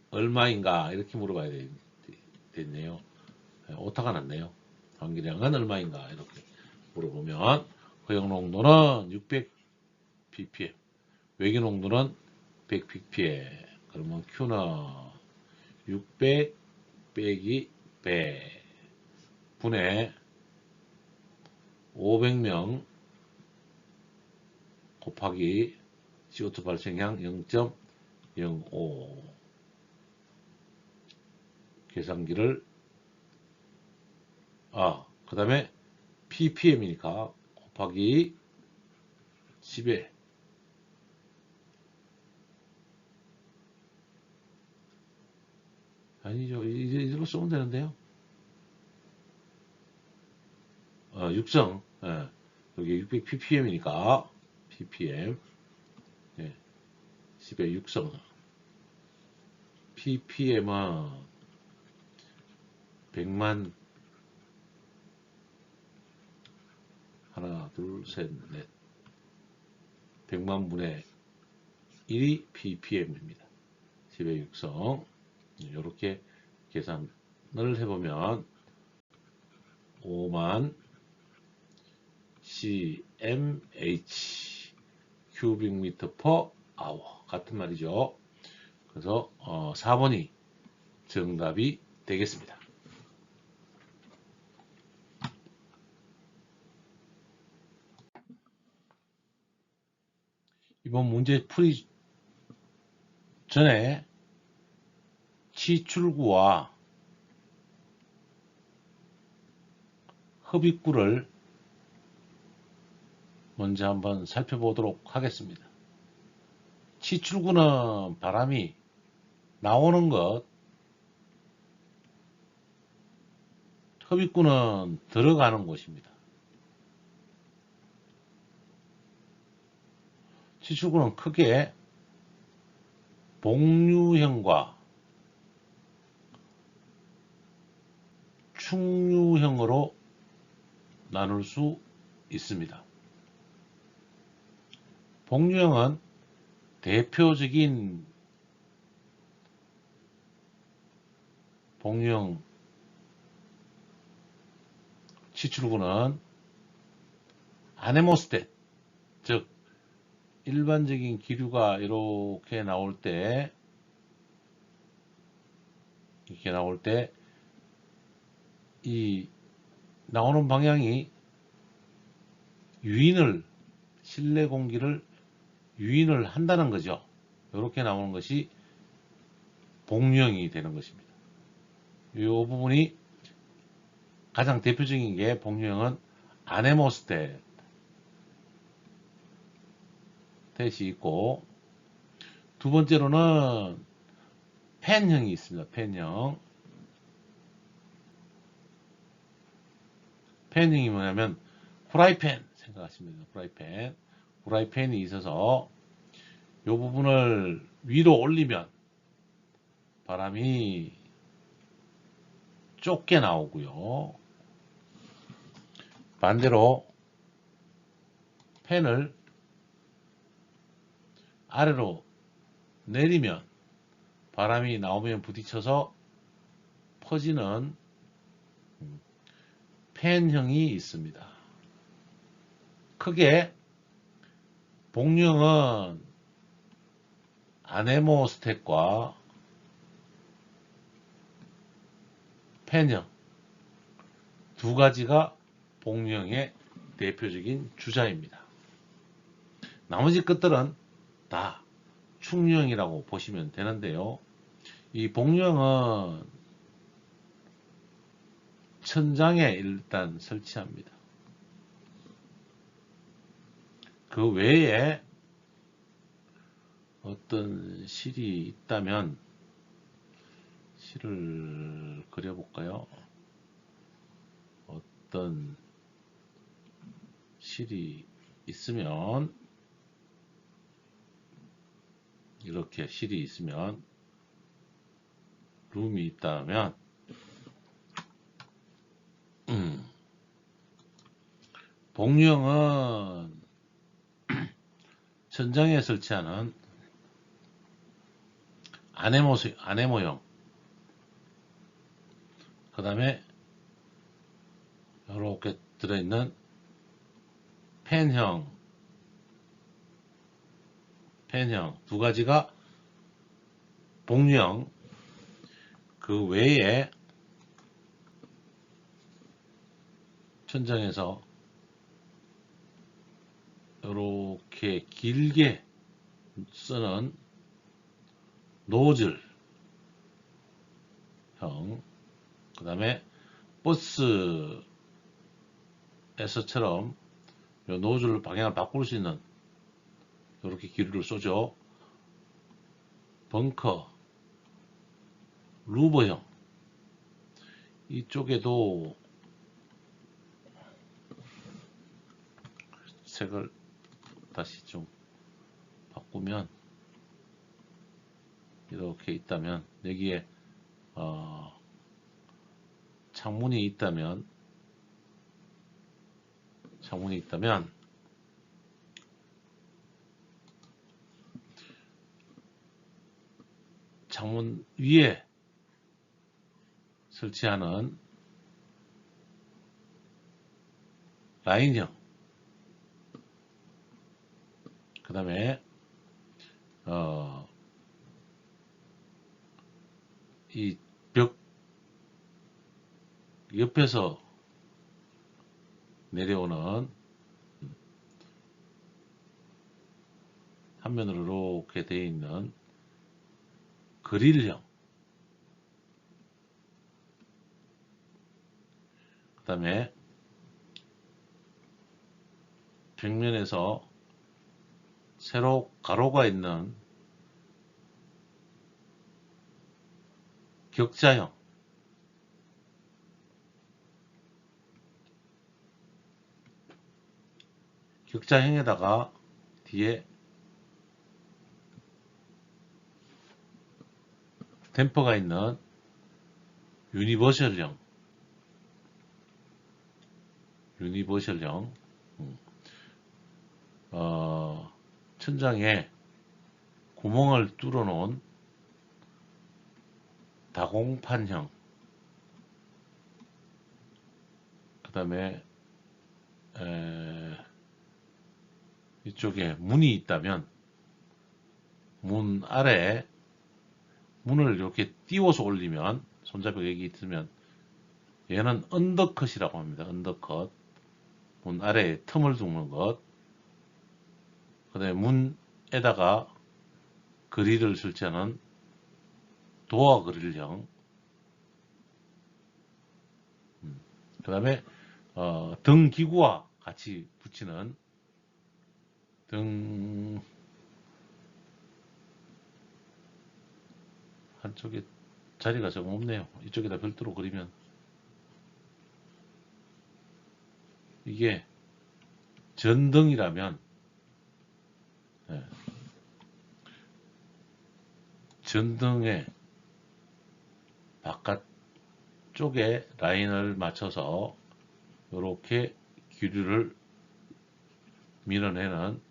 얼마인가? 이렇게 물어봐야 되겠네요. 오타가 났네요. 환기량은 얼마인가? 이렇게 물어보면 허용 농도는 600 ppm, 외기 농도는 100 ppm. 그러면 Q는 600 빼기 100 분의 500명 곱하기 CO2 발생량 0.05 계산기를 그 다음에 ppm이니까 곱하기 10에 아니죠. 이대로 쓰면 되는데요. 육성. 여기 600 ppm이니까 ppm 10의 육성. ppm은 100만 하나, 둘, 셋, 넷 100만 분의 1이 ppm입니다. 10의 육성. 이렇게 계산을 해보면 5만 cmh cubic per hour 같은 말이죠. 그래서 4번이 정답이 되겠습니다. 이번 문제 풀이 전에 치출구와 흡입구를 먼저 한번 살펴보도록 하겠습니다. 치출구는 바람이 나오는 것, 흡입구는 들어가는 곳입니다. 치출구는 크게 복류형과 충류형으로 나눌 수 있습니다. 복류형은 대표적인 복류형 시출구는 아네모스텟, 즉 일반적인 기류가 이렇게 나올 때 이 나오는 방향이 실내 공기를 유인을 한다는 거죠. 이렇게 나오는 것이 복류형이 되는 것입니다. 이 부분이 가장 대표적인 게 복류형은 아네모스텟이 있고, 두 번째로는 팬형이 있습니다. 팬형이 뭐냐면 후라이팬 생각하시면 됩니다. 후라이팬이 있어서 이 부분을 위로 올리면 바람이 좁게 나오고요. 반대로 팬을 아래로 내리면 바람이 나오면 부딪혀서 퍼지는 팬형이 있습니다. 크게 복류형은 아네모스텟과 팬형 두 가지가 복류형의 대표적인 주자입니다. 나머지 것들은 다 충류형이라고 보시면 되는데요. 이 복류형은 천장에 일단 설치합니다. 그 외에 어떤 실이 있다면 실을 그려볼까요? 어떤 실이 있으면, 이렇게 실이 있으면, 룸이 있다면, 복류형은 천장에 설치하는 아네모형, 그 다음에 이렇게 들어있는 팬형 두 가지가 복류형. 그 외에 천장에서 이렇게 길게 쓰는 노즐형, 그 다음에 버스에서처럼 노즐 방향을 바꿀 수 있는 이렇게 기류를 쏘죠. 벙커, 루버형. 이쪽에도 색을 다시 좀 바꾸면, 이렇게 있다면, 여기에 창문이 있다면 창문 위에 설치하는 라인형, 그 다음에 이 벽 옆에서 내려오는 한 면으로 이렇게 되어 있는 그릴형, 그 다음에 벽면에서 세로 가로가 있는 격자형, 격자형에다가 뒤에 댐퍼가 있는 유니버셜형, 천장에 구멍을 뚫어 놓은 다공판형, 그 그 다음에 이쪽에 문이 있다면 문 아래에 문을 이렇게 띄워서 올리면, 손잡이가 여기 있으면 얘는 언더컷이라고 합니다. 언더컷. 문 아래에 틈을 두는 것. 그 다음에 문에다가 그릴을 설치하는 도어 그릴형. 그 다음에 등 기구와 같이 붙이는 등, 한쪽에 자리가 좀 없네요. 이쪽에다 별도로 그리면 이게 전등이라면, 예, 전등의 바깥쪽에 라인을 맞춰서 이렇게 기류를 밀어내는,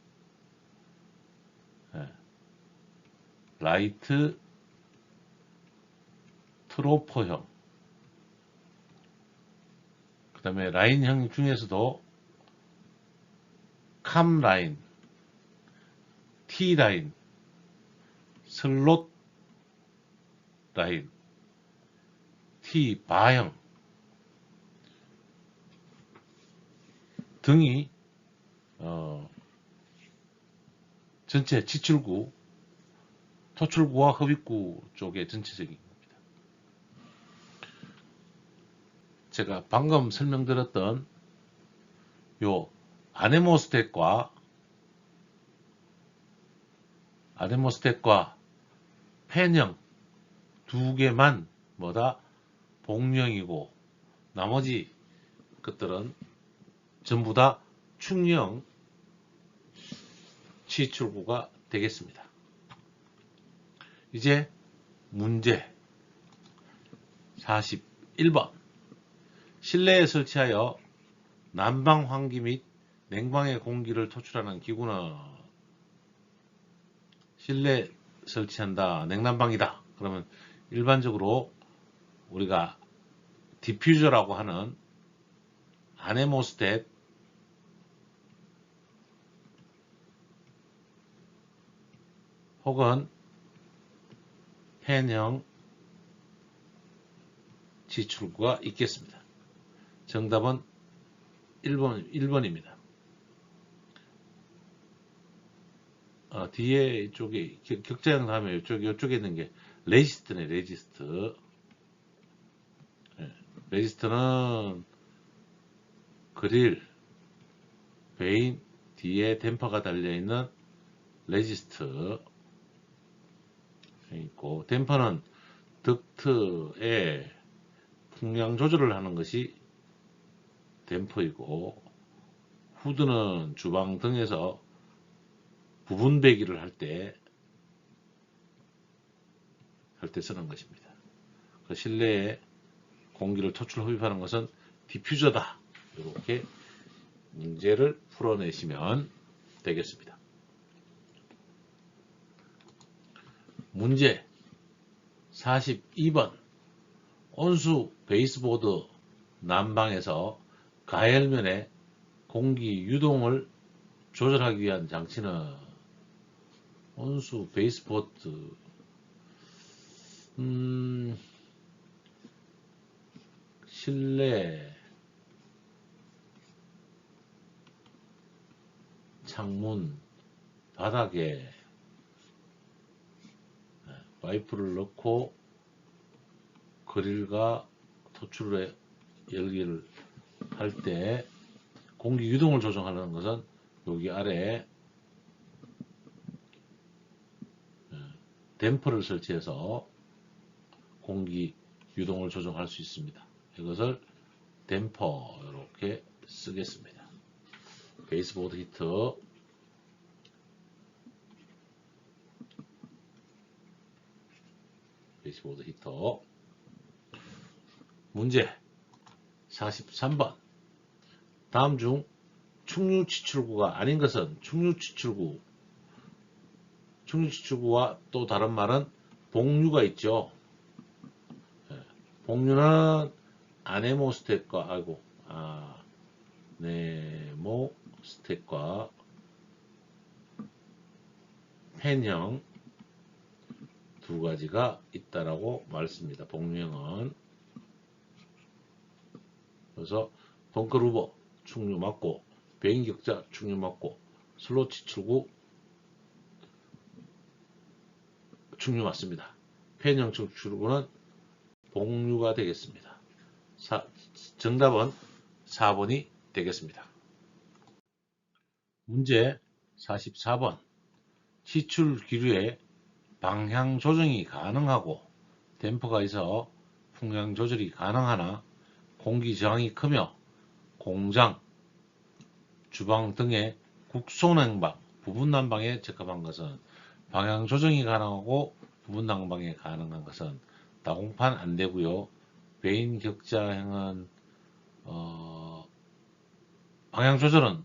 예, 라이트 트로퍼형. 그 다음에 라인형 중에서도 캄라인, T라인, 슬롯 라인, T바형 등이 전체 지출구, 토출구와 흡입구 쪽의 전체적인 겁니다. 제가 방금 설명드렸던 요 아네모스텟과 팬형 두 개만 뭐다 복령이고, 나머지 것들은 전부 다 충령 치출구가 되겠습니다. 이제 문제 41번. 실내에 설치하여 난방 환기 및 냉방의 공기를 토출하는 기구는, 실내 설치한다, 냉난방이다. 그러면 일반적으로 우리가 디퓨저라고 하는 아네모스텟, 혹은 팬형 지출구가 있겠습니다. 정답은 1번입니다. 뒤에 이쪽에 격자형 다음에 이쪽에 있는 게 레지스트네. 레지스트. 레지스트는 그릴, 베인 뒤에 댐퍼가 달려있는 레지스트 있고, 댐퍼는 덕트에 풍량 조절을 하는 것이 댐퍼이고, 후드는 주방 등에서 부분 배기를 할 때 쓰는 것입니다. 그 실내에 공기를 토출 흡입하는 것은 디퓨저다. 이렇게 문제를 풀어내시면 되겠습니다. 문제 42번. 온수 베이스보드 난방에서 가열면에 공기 유동을 조절하기 위한 장치는, 온수 베이스보드, 실내 창문 바닥에 파이프를 넣고 그릴과 토출의 열기를 할 때 공기 유동을 조정하는 것은 여기 아래에 댐퍼를 설치해서 공기 유동을 조정할 수 있습니다. 이것을 댐퍼 이렇게 쓰겠습니다. 베이스보드 히터, 베이스보드 히터. 문제 43번. 다음 중 충류 치출구가 아닌 것은? 충류 치출구와 또 다른 말은 봉류가 있죠. 봉류는 아네모스텟과 네모 스택과 펜형 두 가지가 있다라고 말했습니다. 복류형은. 그래서 벙커루버 충류 맞고, 배인격자 충류 맞고, 슬롯 치출구 충류 맞습니다. 펜형 치출구는 복류가 되겠습니다. 정답은 4번이 되겠습니다. 문제 44번. 치출 기류에 방향 조정이 가능하고 댐퍼가 있어 풍량 조절이 가능하나 공기 저항이 크며 공장, 주방 등의 국소 냉방, 부분 난방에 적합한 것은, 방향 조정이 가능하고 부분 난방에 가능한 것은 다공판 안 되고요. 배인 격자형은 방향 조절은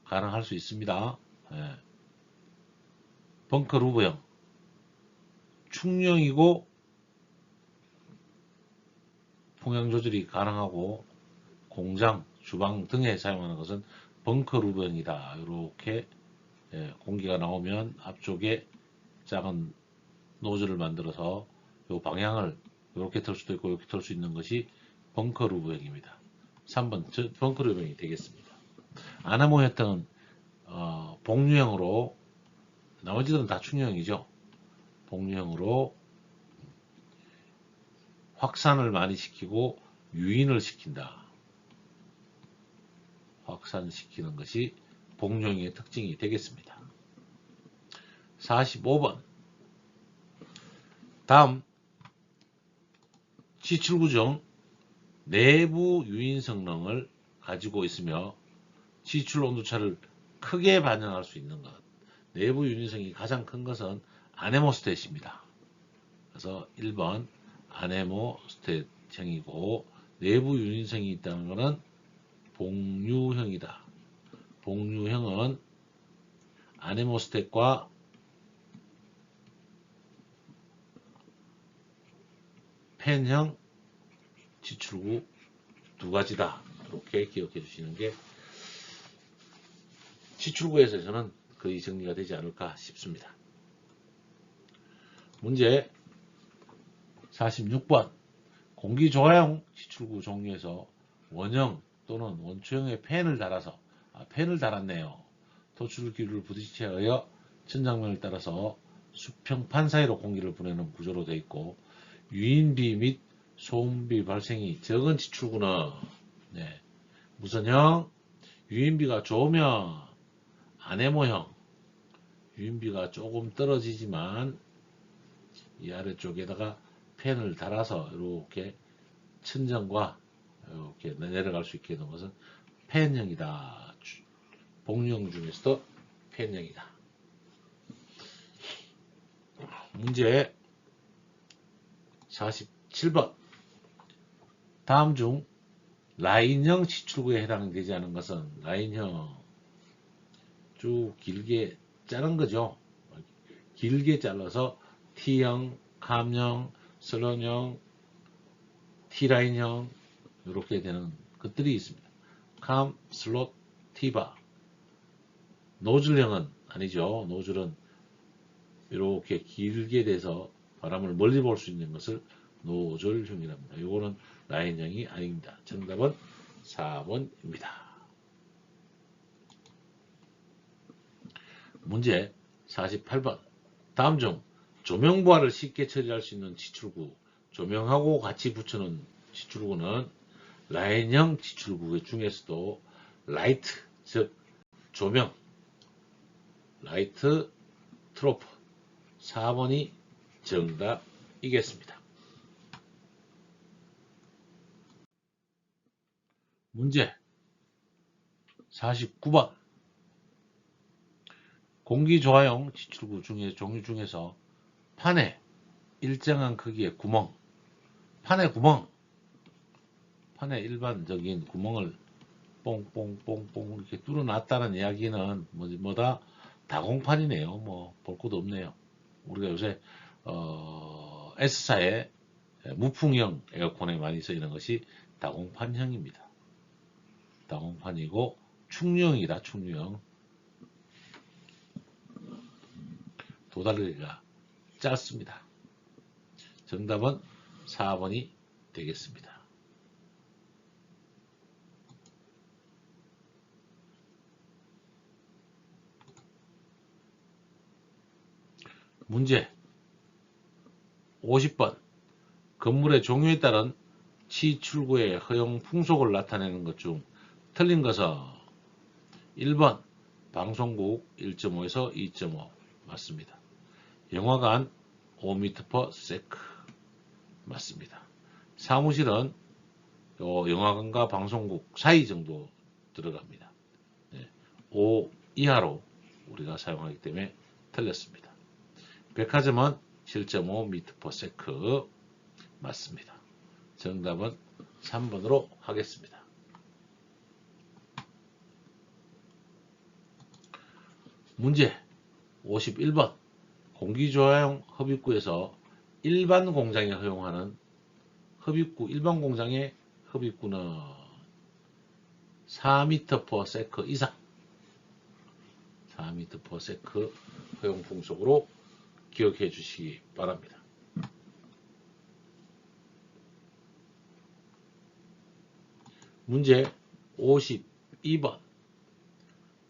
가능할 수 있습니다. 예. 벙커 루브형 충령이고 풍향 조절이 가능하고 공장, 주방 등에 사용하는 것은 벙커 루브형이다. 이렇게 공기가 나오면 앞쪽에 작은 노즐을 만들어서 이 방향을 이렇게 틀 수도 있고 이렇게 틀 수 있는 것이 벙커 루브형입니다. 3번 벙커 루브형이 되겠습니다. 아나모 혈통은 복류형으로, 나머지들은 다 충류형이죠. 복류형으로 확산을 많이 시키고 유인을 시킨다. 확산시키는 것이 복류형의 특징이 되겠습니다. 45번. 다음 치출구 중 내부 유인 성능을 가지고 있으며 치출 온도차를 크게 반영할 수 있는 것. 내부 유인성이 가장 큰 것은 아네모스텟입니다. 그래서 1번 아네모스텟형이고, 내부 유인성이 있다는 것은 복류형이다. 복류형은 아네모스텟과 펜형 치출구 두 가지다. 이렇게 기억해 주시는 게 치출구에서 저는 거의 정리가 되지 않을까 싶습니다. 문제 46번. 공기조화형 치출구 종류에서 원형 또는 원초형의 펜을 달아서, 펜을 달았네요. 토출기류를 부딪히에 의해 천장면을 따라서 수평판 사이로 공기를 보내는 구조로 되어 있고, 유인비 및 소음비 발생이 적은 치출구는 무슨 형? 유인비가 좋으면 아네모형, 유인비가 조금 떨어지지만 이 아래쪽에다가 펜을 달아서 이렇게 천정과 이렇게 내려갈 수 있게 되는 것은 펜형이다. 복류형 중에서도 펜형이다. 문제 47번. 다음 중 라인형 치출구에 해당되지 않은 것은, 라인형 쭉 길게 자른 거죠. 길게 잘라서 T형, 캄형, 슬롯형, T라인형 이렇게 되는 것들이 있습니다. 캄, 슬롯, T바. 노즐형은 아니죠. 노즐은 이렇게 길게 돼서 바람을 멀리 볼 수 있는 것을 노즐형이랍니다. 이거는 라인형이 아닙니다. 정답은 4번입니다. 문제 48번. 다음 중 조명부하를 쉽게 처리할 수 있는 치출구, 조명하고 같이 붙여놓은 치출구는 라인형 치출구 중에서도 라이트, 즉 조명, 라이트 트로프 4번이 정답이겠습니다. 문제 49번. 공기조화형 치출구 종류 중에서 판에 일정한 크기의 구멍, 판의 구멍, 판에 일반적인 구멍을 뽕뽕뽕뽕 이렇게 뚫어놨다는 이야기는 뭐다? 다공판이네요. 뭐 볼 것도 없네요. 우리가 요새 S사의 무풍형 에어컨에 많이 쓰이는 것이 다공판형입니다. 다공판이고 충류형이다. 충류형. 도달리기가 짧습니다. 정답은 4번이 되겠습니다. 문제 50번. 건물의 종류에 따른 취출구의 허용 풍속을 나타내는 것 중 틀린 것은 1번 방송국 1.5에서 2.5 맞습니다. 영화관 5m/s 맞습니다. 사무실은 영화관과 방송국 사이 정도 들어갑니다. 5 이하로 우리가 사용하기 때문에 틀렸습니다. 백화점은 7.5m/s 맞습니다. 정답은 3번으로 하겠습니다. 문제 51번. 공기조화용 흡입구에서 일반 공장에 허용하는 흡입구, 일반 공장의 흡입구는 4m/s 이상, 4m/s 허용 풍속으로 기억해 주시기 바랍니다. 문제 52번.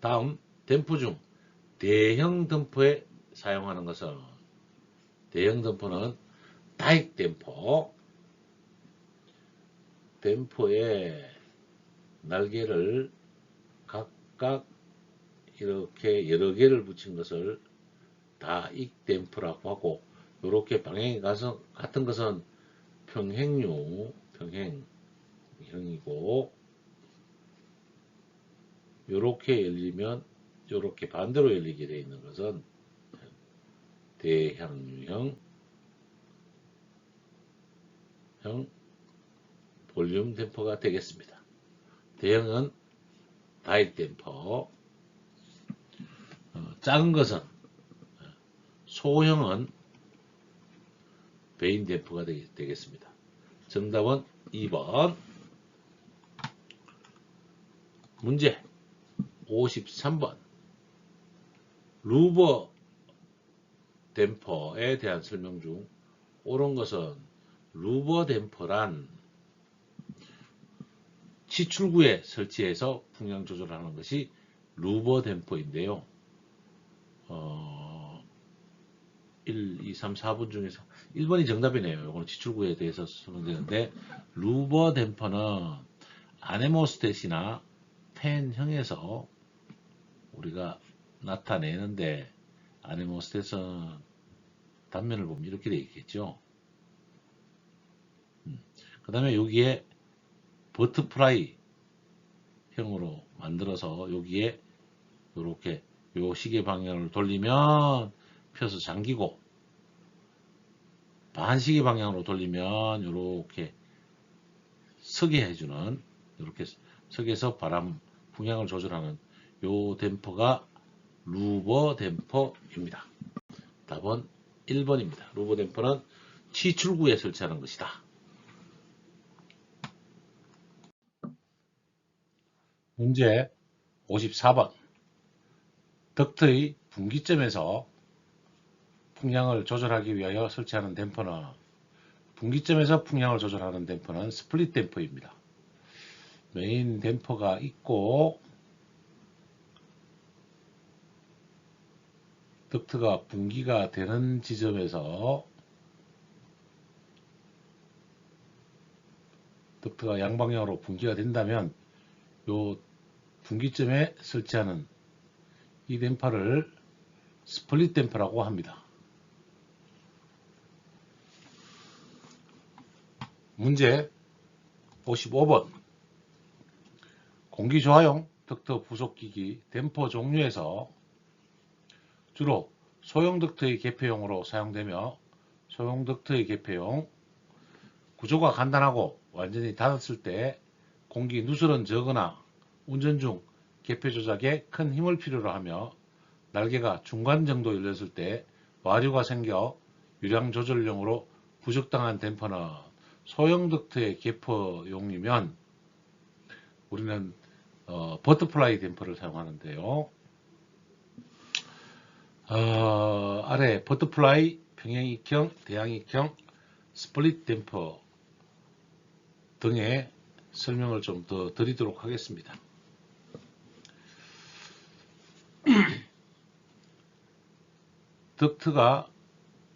다음 댐프 중 대형 댐프에 사용하는 것은 대형 댐프는 다익 댐퍼, 댐퍼에 날개를 각각 이렇게 여러 개를 붙인 것을 다익 댐퍼라고 하고, 이렇게 방향이 같은 것은 평행형이고, 이렇게 열리면 이렇게 반대로 열리게 되어 있는 것은 대향유형 볼륨 댐퍼가 되겠습니다. 대형은 다익 댐퍼, 작은 것은 소형은 베인 댐퍼가 되겠습니다. 정답은 2번. 문제 53번. 루버 댐퍼에 대한 설명 중 옳은 것은 루버 댐퍼란 치출구에 설치해서 풍량 조절하는 것이 루버 댐퍼인데요. 1, 2, 3, 4번 중에서 1번이 정답이네요. 이거는 치출구에 대해서 설명되는데, 루버 댐퍼는 아네모스텟이나 펜형에서 우리가 나타내는데, 아네모스텟은 단면을 보면 이렇게 되어 있겠죠. 그 다음에 여기에 버터플라이 형으로 만들어서 여기에 이렇게 요 시계 방향을 돌리면 펴서 잠기고, 반시계 방향으로 돌리면 이렇게 서게 해주는, 이렇게 석에서 바람 풍향을 조절하는 요 댐퍼가 루버 댐퍼입니다. 답은 1번입니다. 루버 댐퍼는 치출구에 설치하는 것이다. 문제 54번. 덕트의 분기점에서 풍량을 조절하기 위하여 설치하는 댐퍼는, 분기점에서 풍량을 조절하는 댐퍼는 스플릿 댐퍼입니다. 메인 댐퍼가 있고, 덕트가 분기가 되는 지점에서 덕트가 양방향으로 분기가 된다면 요 분기점에 설치하는 이 댐퍼를 스플릿 댐퍼라고 합니다. 문제 55번. 공기조화용 덕트 부속기기 댐퍼 종류에서 주로 소형 덕트의 개폐용으로 사용되며, 소형 덕트의 개폐용, 구조가 간단하고 완전히 닫았을 때 공기 누설은 적으나 운전 중 개폐 조작에 큰 힘을 필요로 하며, 날개가 중간 정도 열렸을 때 와류가 생겨 유량 조절용으로 부적당한 댐퍼는 소형 덕트의 개폐용이면, 우리는 버터플라이 댐퍼를 사용하는데요. 아래 버터플라이, 평행익형, 대항익형, 스플릿 댐퍼 등의 설명을 좀 더 드리도록 하겠습니다. 덕트가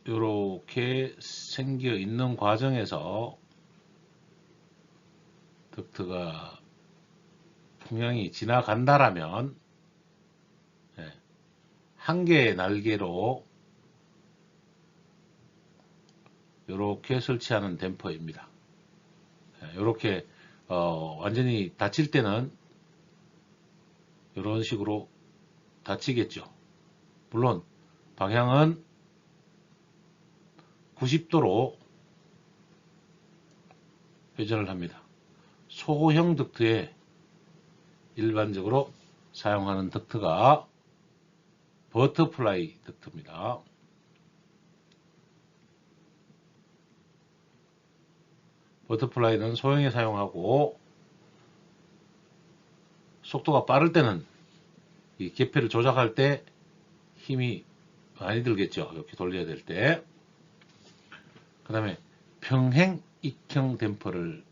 이렇게 생겨 있는 과정에서 덕트가 풍향이 지나간다라면 한 개의 날개로 이렇게 설치하는 댐퍼입니다. 이렇게 완전히 닫힐 때는 이런 식으로 닫히겠죠. 물론 방향은 90도로 회전을 합니다. 소형 덕트에 일반적으로 사용하는 덕트가 버터플라이 덕트입니다. 버터플라이는 소형에 사용하고 속도가 빠를 때는 이 개폐를 조작할 때 힘이 많이 들겠죠. 이렇게 돌려야 될 때. 그 다음에 평행 익형 댐퍼를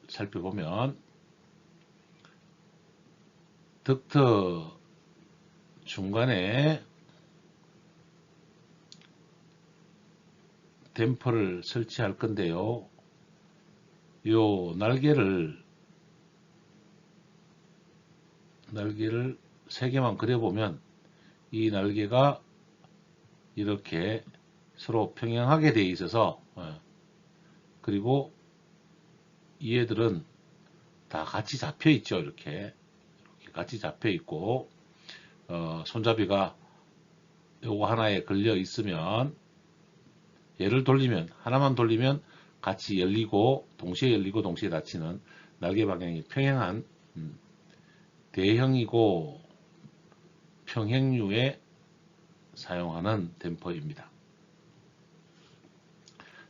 살펴보면 덕트 중간에 댐퍼를 설치할 건데요. 요 날개를 3개만 그려보면 이 날개가 이렇게 서로 평행하게 되어 있어서 그리고 얘들은 다 같이 잡혀 있죠. 이렇게 같이 잡혀 있고 손잡이가 요거 하나에 걸려 있으면 얘를 돌리면 하나만 돌리면 같이 열리고 동시에 닫히는 날개 방향이 평행한 대형이고 평행류에 사용하는 댐퍼입니다.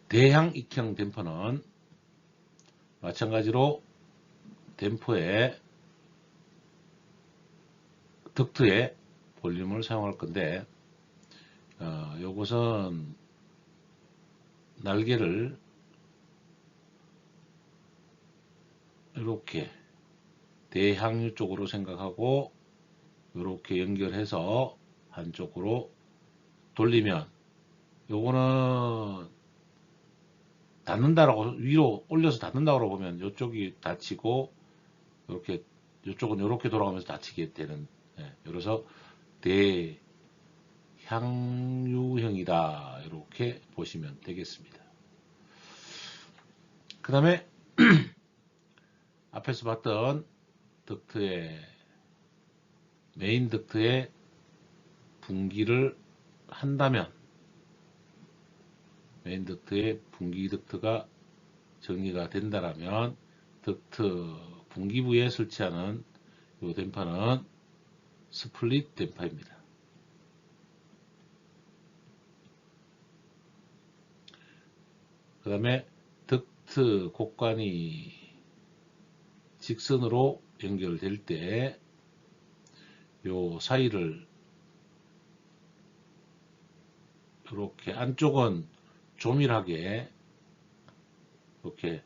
대항익형 댐퍼는 마찬가지로 댐퍼의 덕트의 볼륨을 사용할 건데 요것은 날개를 이렇게 대항류 쪽으로 생각하고 이렇게 연결해서 한쪽으로 돌리면 요거는 닫는다라고 위로 올려서 닫는다고 보면 이쪽이 닫히고 이렇게 이쪽은 이렇게 돌아가면서 닫히게 되는 그래서 대항류형이다 이렇게 보시면 되겠습니다. 그 다음에 앞에서 봤던 덕트의 메인 덕트의 분기를 한다면 메인 덕트의 분기 덕트가 정리가 된다라면 덕트 분기부에 설치하는 이 댐퍼는 스플릿 댐퍼입니다. 그 다음에 덕트 곡관이 직선으로 연결될 때 요 사이를 이렇게 안쪽은 조밀하게 이렇게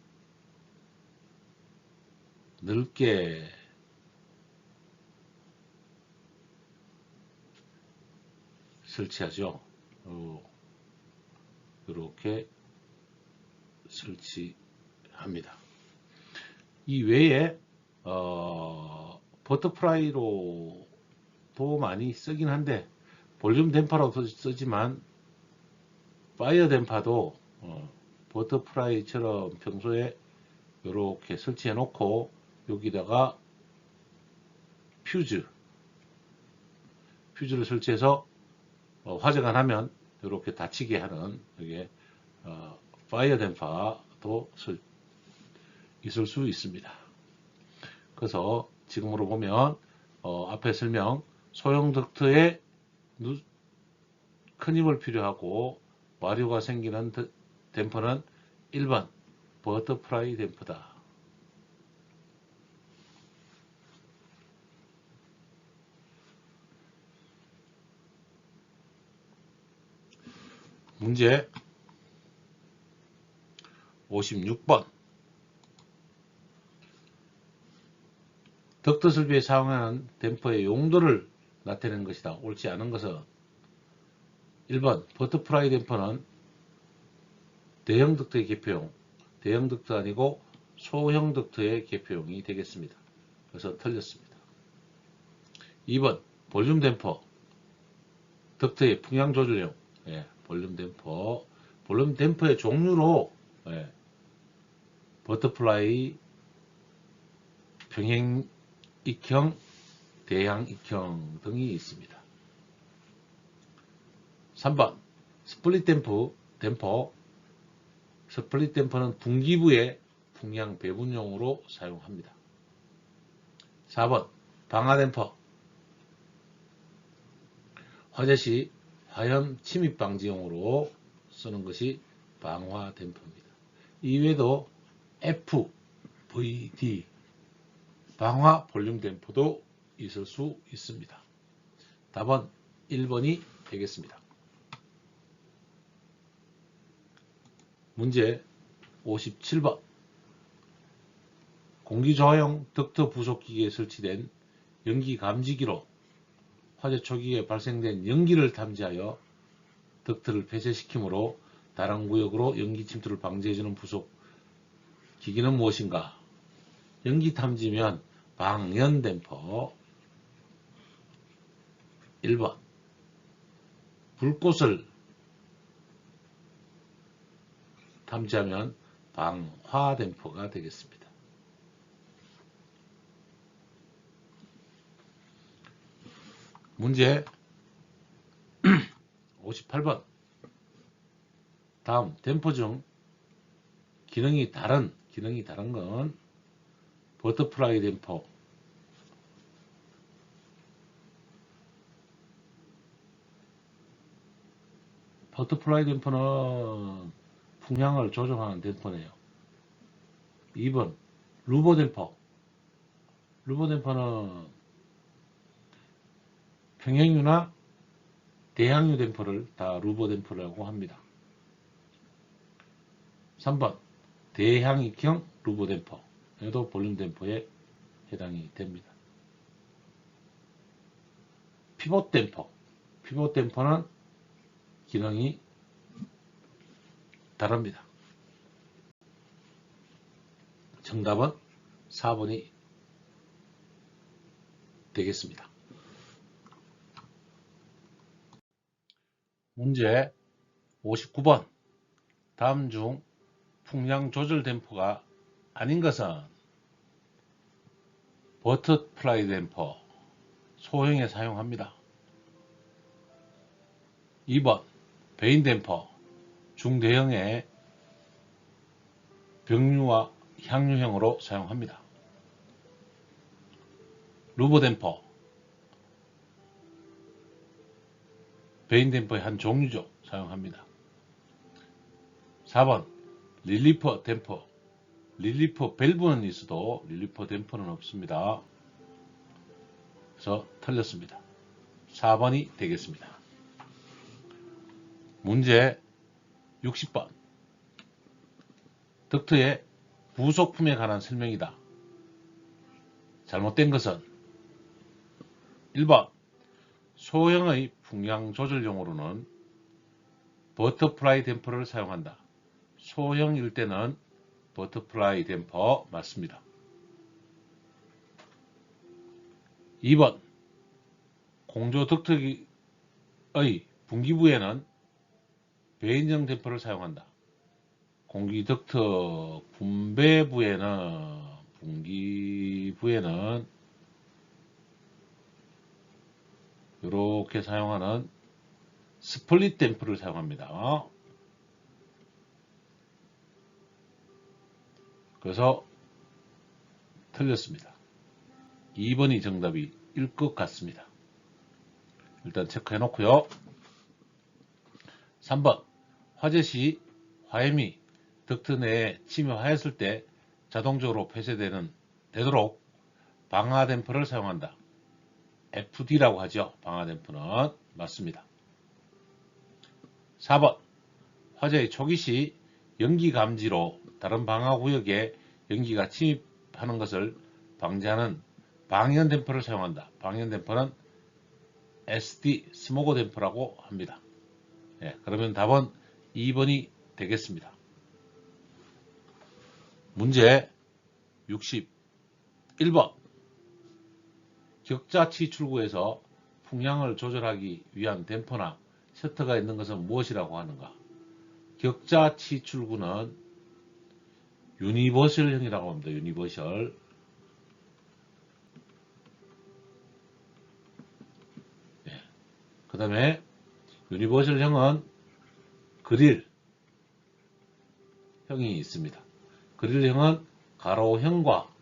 넓게 설치하죠. 이렇게 설치합니다. 이 외에 버터플라이로도 많이 쓰긴 한데 볼륨 댐퍼라고 쓰지만 파이어 댐퍼도 버터플라이처럼 평소에 이렇게 설치해 놓고 여기다가 퓨즈를 설치해서 화재가 나면 이렇게 닫히게 하는 이게 파이어 댐퍼도 있을 수 있습니다. 그래서 지금으로 보면 앞에 설명 소형 덕트에 큰 힘을 필요하고 와류가 생기는 댐퍼는 1번 버터플라이 댐퍼다. 문제 56번. 덕트 설비에 사용하는 댐퍼의 용도를 나타내는 것이다. 옳지 않은 것은 1번 버터프라이 댐퍼는 대형 덕트의 개표용, 대형 덕트 아니고 소형 덕트의 개표용이 되겠습니다. 그래서 틀렸습니다. 2번 볼륨 댐퍼, 덕트의 풍향 조절용, 볼륨 댐퍼, 볼륨 댐퍼의 종류로 버터플라이, 평행익형, 대향익형 등이 있습니다. 3번 스플릿 댐퍼, 스플릿 댐퍼는 분기부의 풍향 배분용으로 사용합니다. 4번 방화 댐퍼, 화재 시 화염 침입 방지용으로 쓰는 것이 방화 댐퍼입니다. 이외에도 FVD 방화 볼륨 댐퍼도 있을 수 있습니다. 답은 1번이 되겠습니다. 문제 57번. 공기저하용 덕트 부속기기에 설치된 연기 감지기로 화재 초기에 발생된 연기를 탐지하여 덕트를 폐쇄시키므로 다른 구역으로 연기 침투를 방지해주는 부속 기기는 무엇인가? 연기 탐지면 방연 댐퍼. 1번 불꽃을 탐지하면 방화 댐퍼가 되겠습니다. 문제 58번. 다음 댐퍼 중 기능이 다른 건 버터플라이 댐퍼, 버터플라이 댐퍼는 풍향을 조정하는 댐퍼네요. 2번 루버 댐퍼, 루버 댐퍼는 평행유나 대향유 댐퍼를 다 루버 댐퍼라고 합니다. 3번 대향익형 루버 댐퍼, 얘도 볼륨 댐퍼에 해당이 됩니다. 피봇 댐퍼, 피봇 댐퍼는 기능이 다릅니다. 정답은 4번이 되겠습니다. 문제 59번. 다음 중 풍량 조절 댐퍼가 아닌 것은 버터플라이 댐퍼, 소형에 사용합니다. 2번 베인 댐퍼, 중대형의 병류와 향유형으로 사용합니다. 루버 댐퍼, 베인 댐퍼의 한 종류죠. 사용합니다. 4번 릴리퍼 댐퍼, 릴리퍼 밸브는 있어도 릴리퍼 댐퍼는 없습니다. 그래서 틀렸습니다. 4번이 되겠습니다. 문제 60번. 덕트의 부속품에 관한 설명이다. 잘못된 것은 1번 소형의 풍량 조절용으로는 버터플라이 댐퍼를 사용한다. 소형일 때는 버터플라이 댐퍼 맞습니다. 2번 공조 덕트의 분기부에는 베인형 댐퍼를 사용한다. 공기 덕트 분기부에는 이렇게 사용하는 스플릿 댐퍼를 사용합니다. 그래서 틀렸습니다. 2번이 정답일 것 같습니다. 일단 체크해 놓고요. 3번 화재 시 화염이 덕트 내에 침입하였을 때 자동적으로 폐쇄되도록 방화 댐퍼를 사용한다. FD라고 하죠. 방화 댐퍼는 맞습니다. 4번 화재의 초기 시 연기 감지로 다른 방화구역에 연기가 침입하는 것을 방지하는 방연 댐퍼를 사용한다. 방연 댐퍼는 SD 스모그 댐퍼라고 합니다. 예, 그러면 답은 2번이 되겠습니다. 문제 61번. 격자치 출구에서 풍량을 조절하기 위한 댐퍼나 셔터가 있는 것은 무엇이라고 하는가? 격자치 출구는 유니버셜형이라고 합니다. 유니버셜. 네. 그 다음에 유니버셜형은 그릴 형이 있습니다. 그릴형은 가로형과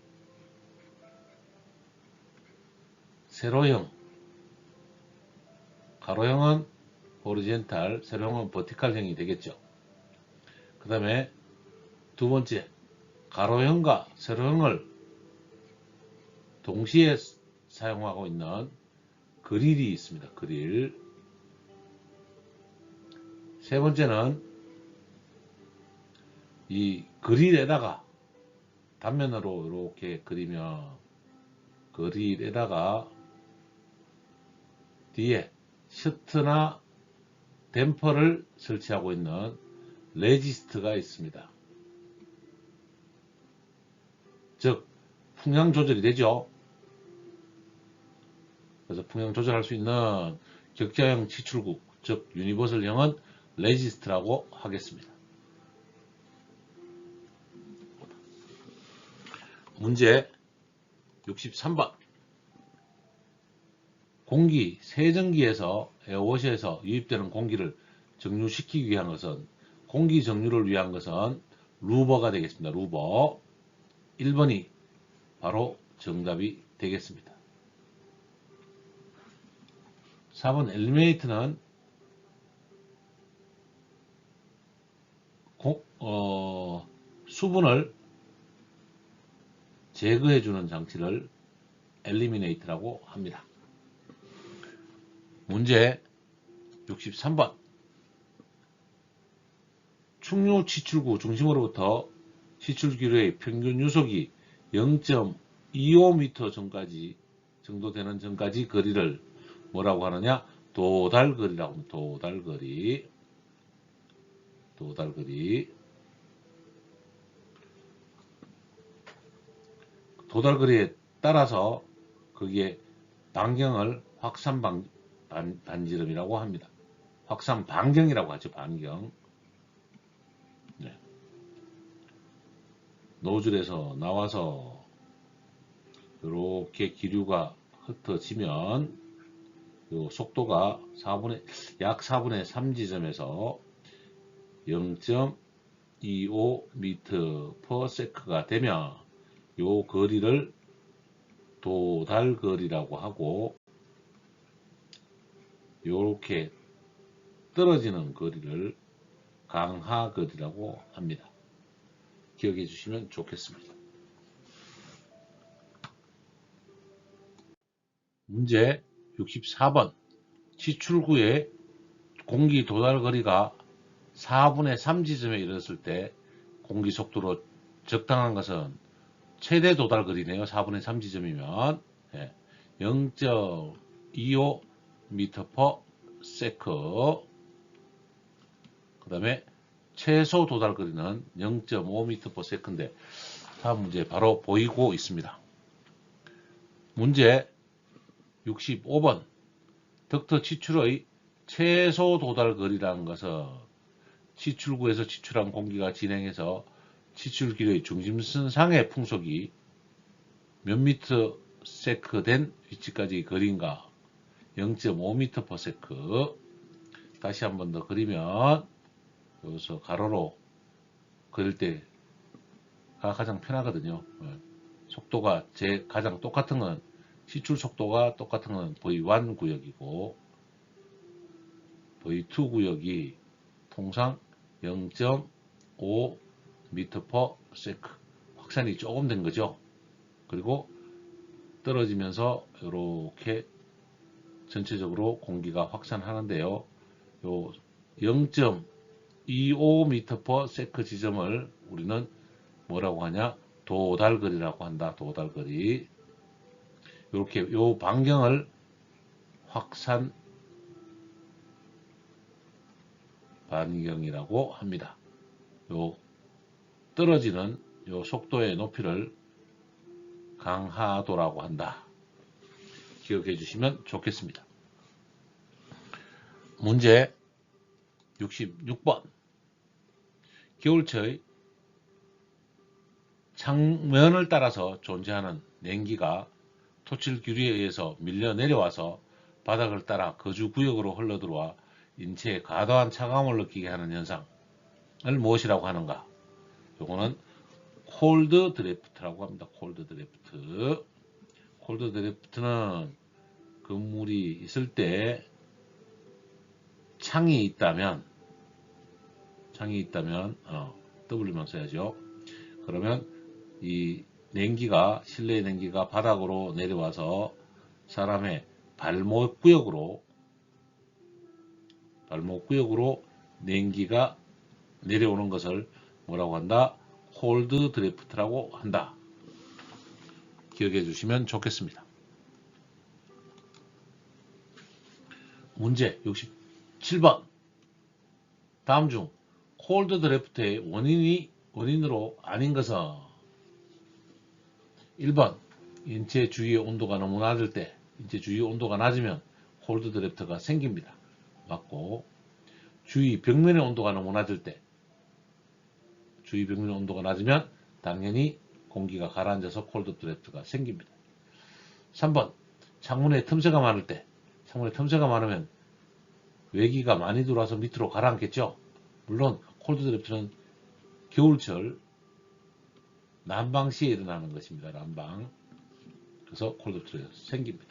세로형, 가로형은 호리젠탈, 세로형은 버티칼형이 되겠죠. 그 다음에 두 번째, 가로형과 세로형을 동시에 사용하고 있는 그릴이 있습니다. 그릴. 세 번째는 이 그릴에다가 단면으로 이렇게 그리면 그릴에다가 뒤에 셔터나 댐퍼를 설치하고 있는 레지스트가 있습니다. 즉 풍량 조절이 되죠. 그래서 풍량 조절할 수 있는 격자형 치출구, 즉 유니버설형은 레지스트라고 하겠습니다. 문제 63번. 공기 세정기에서 에어워셔에서 유입되는 공기를 정류시키기 위한 것은, 공기 정류를 위한 것은 루버가 되겠습니다. 루버. 1번이 바로 정답이 되겠습니다. 4번 엘리미네이터는 수분을 제거해주는 장치를 엘리미네이터라고 합니다. 문제 63번. 충류 치출구 중심으로부터 치출기류의 평균 유속이 0.25m 전까지 정도 되는 전까지 거리를 뭐라고 하느냐? 도달거리라고 합니다. 도달거리. 도달거리에 따라서 거기에 반경을 확산 반지름이라고 합니다. 확산 반경이라고 하죠. 반경. 네. 노즐에서 나와서 이렇게 기류가 흩어지면 요 속도가 약 4분의 3 지점에서 0.25m/s가 되면 요 거리를 도달거리라고 하고, 요렇게 떨어지는 거리를 강하거리라고 합니다. 기억해 주시면 좋겠습니다. 문제 64번. 치출구의 공기 도달거리가 4분의 3 지점에 이르렀을 때 공기 속도로 적당한 것은 최대 도달거리네요. 4분의 3 지점이면 0.25m/s. 그 다음에 최소 도달거리는 0.5m/s인데 다음 문제 바로 보이고 있습니다. 문제 65번. 덕터 치출의 최소 도달거리라는 것은 치출구에서 치출한 공기가 진행해서 치출기류의 중심선상의 풍속이 몇 m/s 된 위치까지 거리인가? 0.5m/s. 다시 한 번 더 그리면 여기서 가로로 그릴 때가 가장 편하거든요. 속도가 가장 똑같은 건, 치출 속도가 똑같은 건 V1 구역이고 V2 구역이 통상 0.5m/s. 확산이 조금 된 거죠. 그리고 떨어지면서 이렇게 전체적으로 공기가 확산하는데요. 요 25m/s 지점을 우리는 뭐라고 하냐? 도달거리라고 한다. 도달거리. 이렇게 요 반경을 확산 반경이라고 합니다. 요 떨어지는 요 속도의 높이를 강하도라고 한다. 기억해 주시면 좋겠습니다. 문제 66번. 겨울철 창면을 따라서 존재하는 냉기가 토칠기류에 의해서 밀려 내려와서 바닥을 따라 거주구역으로 흘러들어와 인체에 과도한 차가움을 느끼게 하는 현상을 무엇이라고 하는가? 요거는 콜드 드래프트라고 합니다. 콜드 드래프트. 콜드 드래프트는 건물이 있을 때 창이 있다면 W만 써야죠. 그러면 이 냉기가, 실내 냉기가 바닥으로 내려와서 사람의 발목 구역으로 냉기가 내려오는 것을 뭐라고 한다? 콜드 드래프트라고 한다. 기억해 주시면 좋겠습니다. 문제 67번. 다음 중 콜드 드래프트의 원인으로 아닌 것은 1번 인체 주위의 온도가 너무 낮을 때, 인체 주위 온도가 낮으면 콜드 드래프트가 생깁니다. 맞고, 주위 벽면의 온도가 너무 낮을 때, 주위 벽면의 온도가 낮으면 당연히 공기가 가라앉아서 콜드 드래프트가 생깁니다. 3번 창문에 틈새가 많을 때, 창문에 틈새가 많으면 외기가 많이 들어와서 밑으로 가라앉겠죠. 물론 콜드 드래프트는 겨울철 난방시에 일어나는 것입니다. 난방. 그래서 콜드 드래프트가 생깁니다.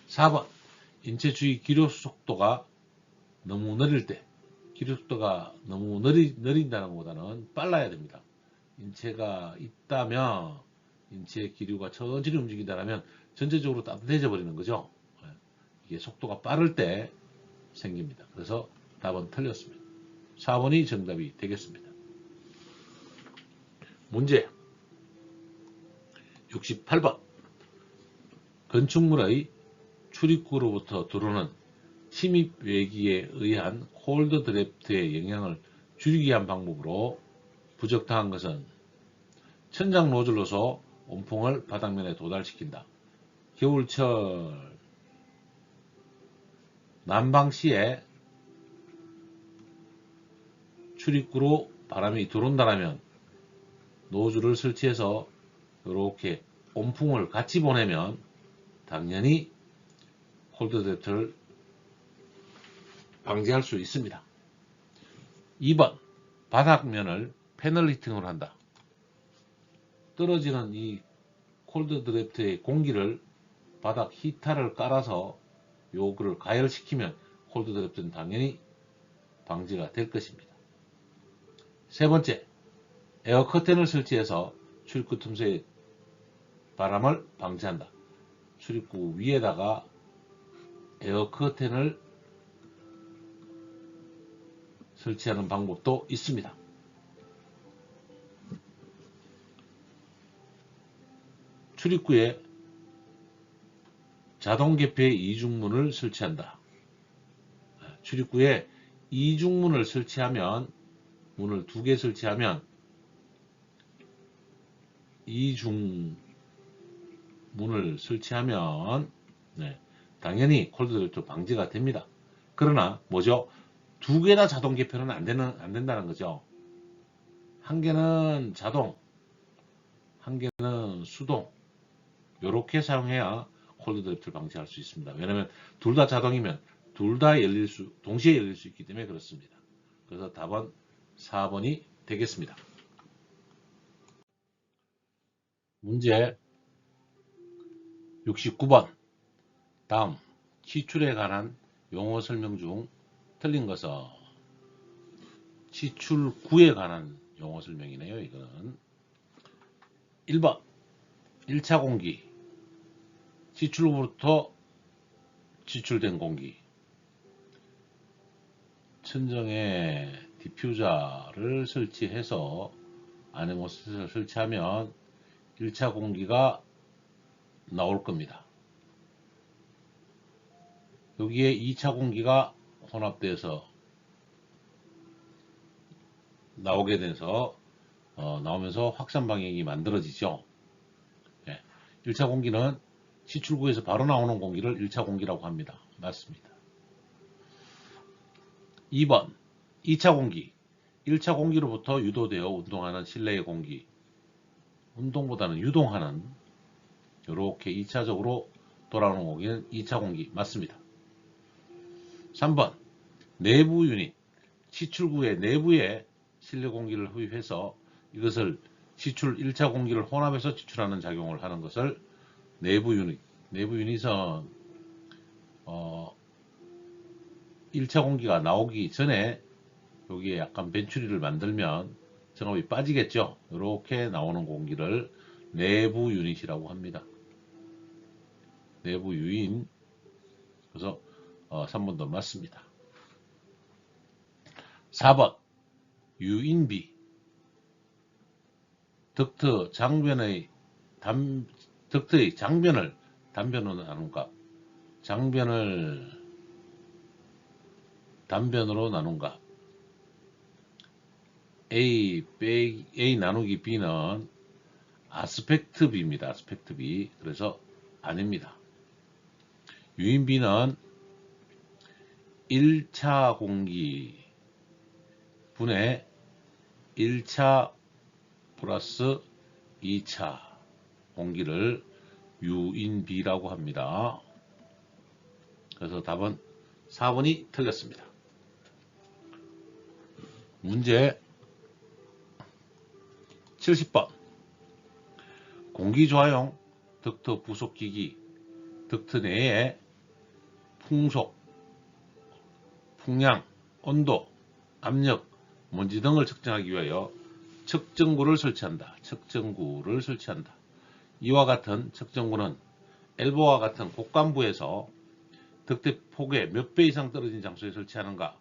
4번 인체 주위 기류 속도가 너무 느릴 때, 기류 속도가 너무 느린다는 것보다는 빨라야 됩니다. 인체가 있다면, 인체의 기류가 천천히 움직인다면 전체적으로 따뜻해져 버리는 거죠. 이게 속도가 빠를 때 생깁니다. 그래서 답은 틀렸습니다. 4번이 정답이 되겠습니다. 문제 68번. 건축물의 출입구로부터 들어오는 침입 외기에 의한 콜드 드래프트의 영향을 줄이기 위한 방법으로 부적당한 것은 천장 노즐로서 온풍을 바닥면에 도달시킨다. 겨울철 난방 시에 출입구로 바람이 들어온다면 노즐을 설치해서 이렇게 온풍을 같이 보내면 당연히 콜드 드래프트를 방지할 수 있습니다. 2번 바닥면을 패널 히팅으로 한다. 떨어지는 이 콜드 드래프트의 공기를 바닥 히터를 깔아서 요거를 가열시키면 콜드 드래프트는 당연히 방지가 될 것입니다. 세 번째, 에어 커튼을 설치해서 출입구 틈새의 바람을 방지한다. 출입구 위에다가 에어 커튼을 설치하는 방법도 있습니다. 출입구에 자동 개폐 이중문을 설치한다. 출입구에 이중문을 설치하면, 문을 2개 설치하면 이중문을 설치하면 당연히 콜드 드래프트 방지가 됩니다. 그러나 뭐죠? 2개 다 자동 개폐는 안 된다는 거죠. 한 개는 자동, 한 개는 수동, 이렇게 사용해야 콜드 드래프트를 방지할 수 있습니다. 왜냐하면 둘 다 자동이면 둘 다 동시에 열릴 수 있기 때문에 그렇습니다. 그래서 답은 4번이 되겠습니다. 문제 69번. 다음 치출에 관한 용어 설명 중 틀린 것은 치출구에 관한 용어 설명이네요. 이거는 1번 1차 공기, 치출로부터 지출된 공기, 천정에 디퓨저를 설치해서 아네모스를 설치하면 1차 공기가 나올 겁니다. 여기에 2차 공기가 혼합돼서 나오게 돼서 나오면서 확산 방향이 만들어지죠. 1차 공기는 시출구에서 바로 나오는 공기를 1차 공기라고 합니다. 맞습니다. 2번 2차 공기 1차 공기로부터 유도되어 운동하는 실내의 공기, 운동보다는 유동하는 이렇게 2차적으로 돌아오는 공기는 2차 공기 맞습니다. 3번 내부 유닛 시출구의 내부에 실내 공기를 흡입해서 이것을 시출 1차 공기를 혼합해서 지출하는 작용을 하는 것을 내부 유닛, 내부 유닛은 1차 공기가 나오기 전에 여기에 약간 벤츄리를 만들면 정압이 빠지겠죠. 이렇게 나오는 공기를 내부 유닛이라고 합니다. 내부 유인. 그래서 3번도 맞습니다. 4번 유인비 덕트의 장변을 단변으로 나눈 값, 장변을 단변으로 나눈 값, A 나누기 B는 아스펙트 B입니다. 아스펙트 B. 그래서 아닙니다. 유인비는 1차 공기 분의 1차 플러스 2차 공기를 유인비라고 합니다. 그래서 답은 4번이 틀렸습니다. 문제 70번 공기조화용 덕트 부속기기 덕트 내에 풍속, 풍량, 온도, 압력, 먼지 등을 측정하기 위하여 측정구를 설치한다. 측정구를 설치한다. 이와 같은 측정구는 엘보와 같은 곡간부에서 덕트 폭의 몇 배 이상 떨어진 장소에 설치하는가?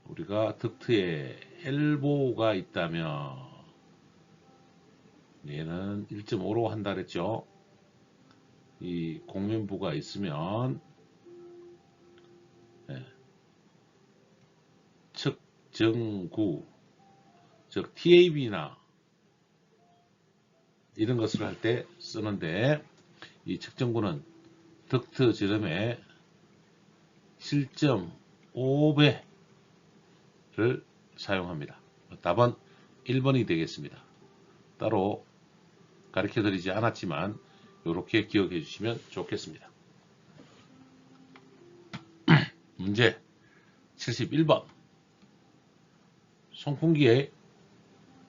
우리가 덕트에 엘보가 있다면 얘는 1.5로 한다 그랬죠. 이 곡면부가 있으면 측정구 즉 TAB나 이런 것을 할 때 쓰는데 이 측정구는 덕트 지름의 7.5배를 사용합니다. 답은 1번이 되겠습니다. 따로 가르쳐 드리지 않았지만 이렇게 기억해 주시면 좋겠습니다. 문제 71번 송풍기의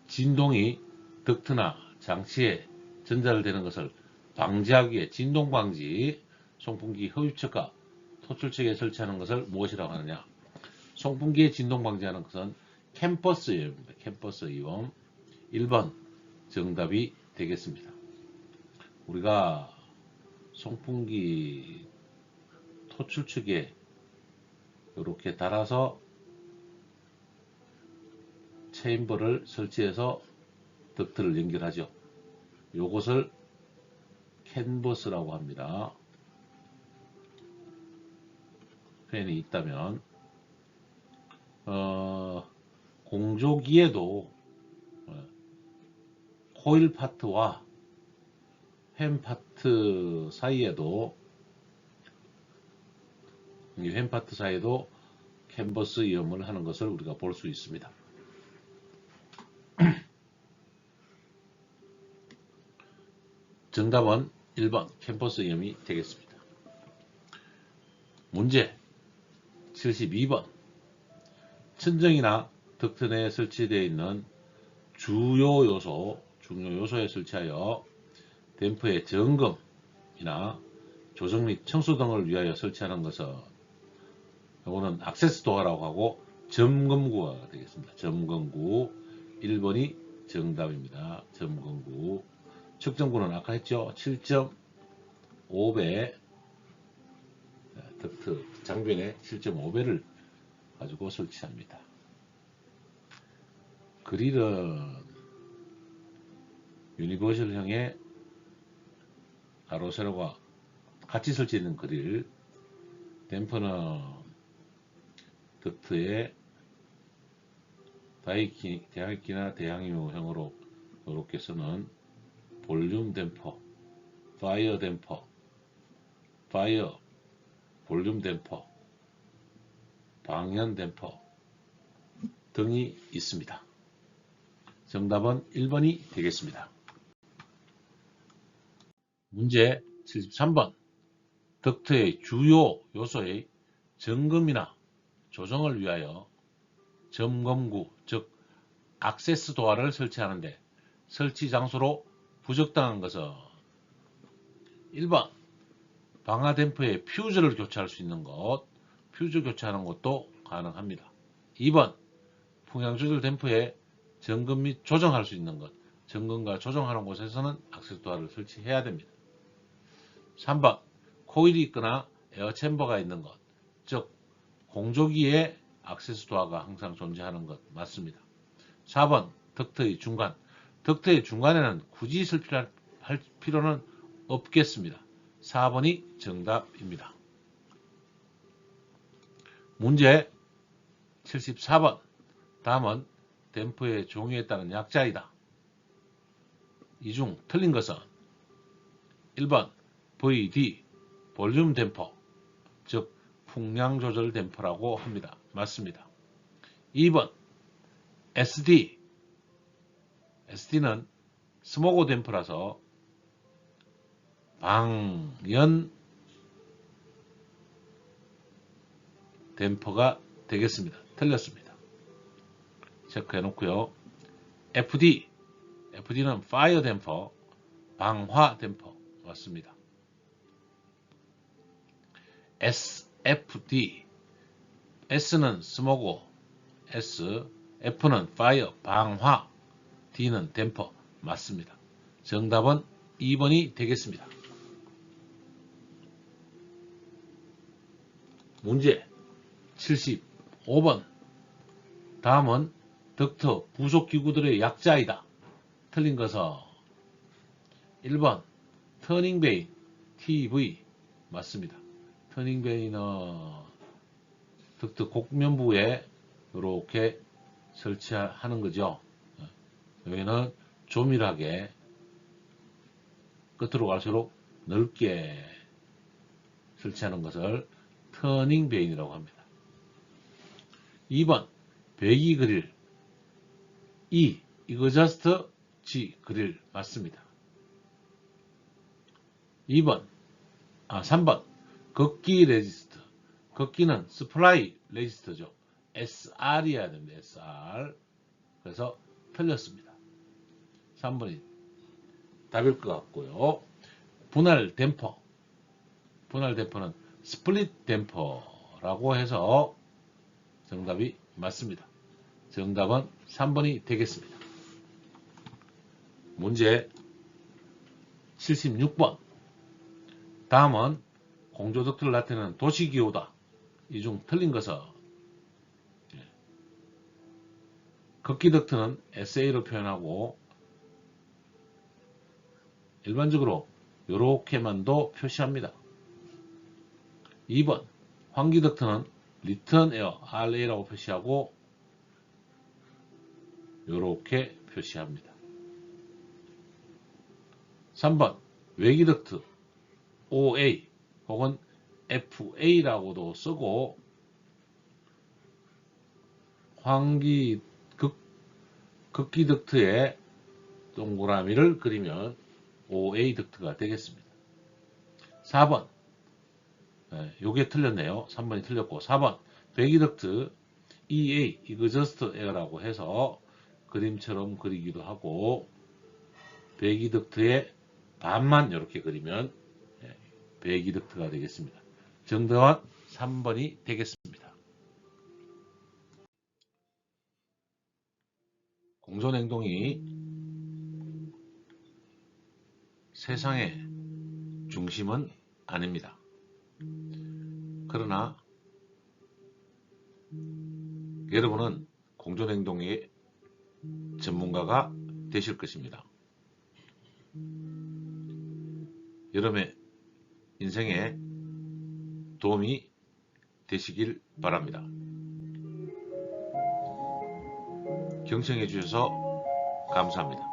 진동이 덕트나 장치에 전달되는 것을 방지하기 위해 진동방지 송풍기 흡입처가 토출처에 설치하는 것을 무엇이라고 하느냐? 송풍기의 진동방지하는 것은 캠퍼스 이용입니다. 캠퍼스 이용 1번 정답이 되겠습니다. 우리가 송풍기 토출축에 이렇게 달아서 체인버를 설치해서 덕트를 연결하죠. 요것을 캔버스라고 합니다. 팬이 있다면 공조기에도 코일 파트와 팬 파트 사이에도 이 팬 파트 사이에도 캔버스 이염을 하는 것을 우리가 볼 수 있습니다. 정답은 1번 캠퍼스 이염이 되겠습니다. 문제 72번 천정이나 덕트 내에 설치되어 있는 중요 요소에 설치하여 댐프의 점검이나 조정 및 청소 등을 위하여 설치하는 것은 이거는 액세스 도어라고 하고 점검구가 되겠습니다. 점검구 1번이 정답입니다. 점검구 측정구는 아까 했죠. 7.5배 덕트 장변에 7.5배를 가지고 설치합니다. 그릴은 유니버셜형의 가로 세로가 같이 설치되는 그릴, 댐퍼는 덕트에 대항기나 대항유형으로 이렇게 쓰는 볼륨 댐퍼, 파이어 댐퍼, 파이어 볼륨 댐퍼, 방연 댐퍼 등이 있습니다. 정답은 1번이 되겠습니다. 문제 73번. 덕트의 주요 요소의 점검이나 조정을 위하여 점검구, 즉 액세스 도어를 설치하는데 설치 장소로 부적당한 것은 1번 방화 댐퍼의 퓨즈를 교체할 수 있는 것, 퓨즈 교체하는 것도 가능합니다. 2번 풍향 조절 댐퍼의 점검 및 조정할 수 있는 것, 점검과 조정하는 곳에서는 액세스 도어를 설치해야 됩니다. 3번 코일이 있거나 에어 챔버가 있는 것, 즉 공조기에 액세스 도어가 항상 존재하는 것 맞습니다. 4번 덕트의 중간, 덕트의 중간에는 굳이 설치할 필요는 없겠습니다. 4번이 정답입니다. 문제 74번. 다음은 댐퍼의 종류에 따른 약자이다. 이 중 틀린 것은 1번 VD 볼륨 댐퍼, 즉 풍량 조절 댐퍼라고 합니다. 맞습니다. 2번 SD, SD는 스모그 댐퍼라서 방연 댐퍼가 되겠습니다. 틀렸습니다. 체크해 놓고요. FD, FD는 파이어 댐퍼, 방화 댐퍼 맞습니다. SFD, S는 스모그, F는 파이어, 방화, D는 댐퍼 맞습니다. 정답은 2번이 되겠습니다. 문제 75번. 다음은 덕트 부속 기구들의 약자이다. 틀린 것은 1번 터닝 베인 TV 맞습니다. 터닝 베인은 덕트 곡면부에 이렇게 설치하는 거죠. 여기는 조밀하게 끝으로 갈수록 넓게 설치하는 것을 터닝 베인이라고 합니다. 2번 배기 그릴, 이거저스트 G 그릴 맞습니다. 3번 걷기 레지스트, 걷기는 스플라이 레지스트죠. SR이어야 됩니다. SR. 그래서 틀렸습니다. 3번이 답일 것 같고요. 분할 댐퍼, 분할 댐퍼는 스플릿 댐퍼라고 해서 정답이 맞습니다. 정답은 3번이 되겠습니다. 문제 76번. 다음은 공조덕트를 나타내는 도시기호다. 이 중 틀린 것은 걷기 덕트는 SA로 표현하고 일반적으로 이렇게만도 표시합니다. 2번 환기 덕트는 리턴 에어 RA라고 표시하고 이렇게 표시합니다. 3번 외기 덕트 OA 혹은 FA라고도 쓰고 걷기 덕트에 동그라미를 그리면 OA 덕트가 되겠습니다. 4번 요게 틀렸네요. 3번이 틀렸고 4번 배기 덕트 EA exhaust air라고 해서 그림처럼 그리기도 하고 배기 덕트의 반만 이렇게 그리면 배기 덕트가 되겠습니다. 정답은 3번이 되겠습니다. 공존행동이 세상의 중심은 아닙니다. 그러나 여러분은 공존행동의 전문가가 되실 것입니다. 여러분의 인생에 도움이 되시길 바랍니다. 경청해 주셔서 감사합니다.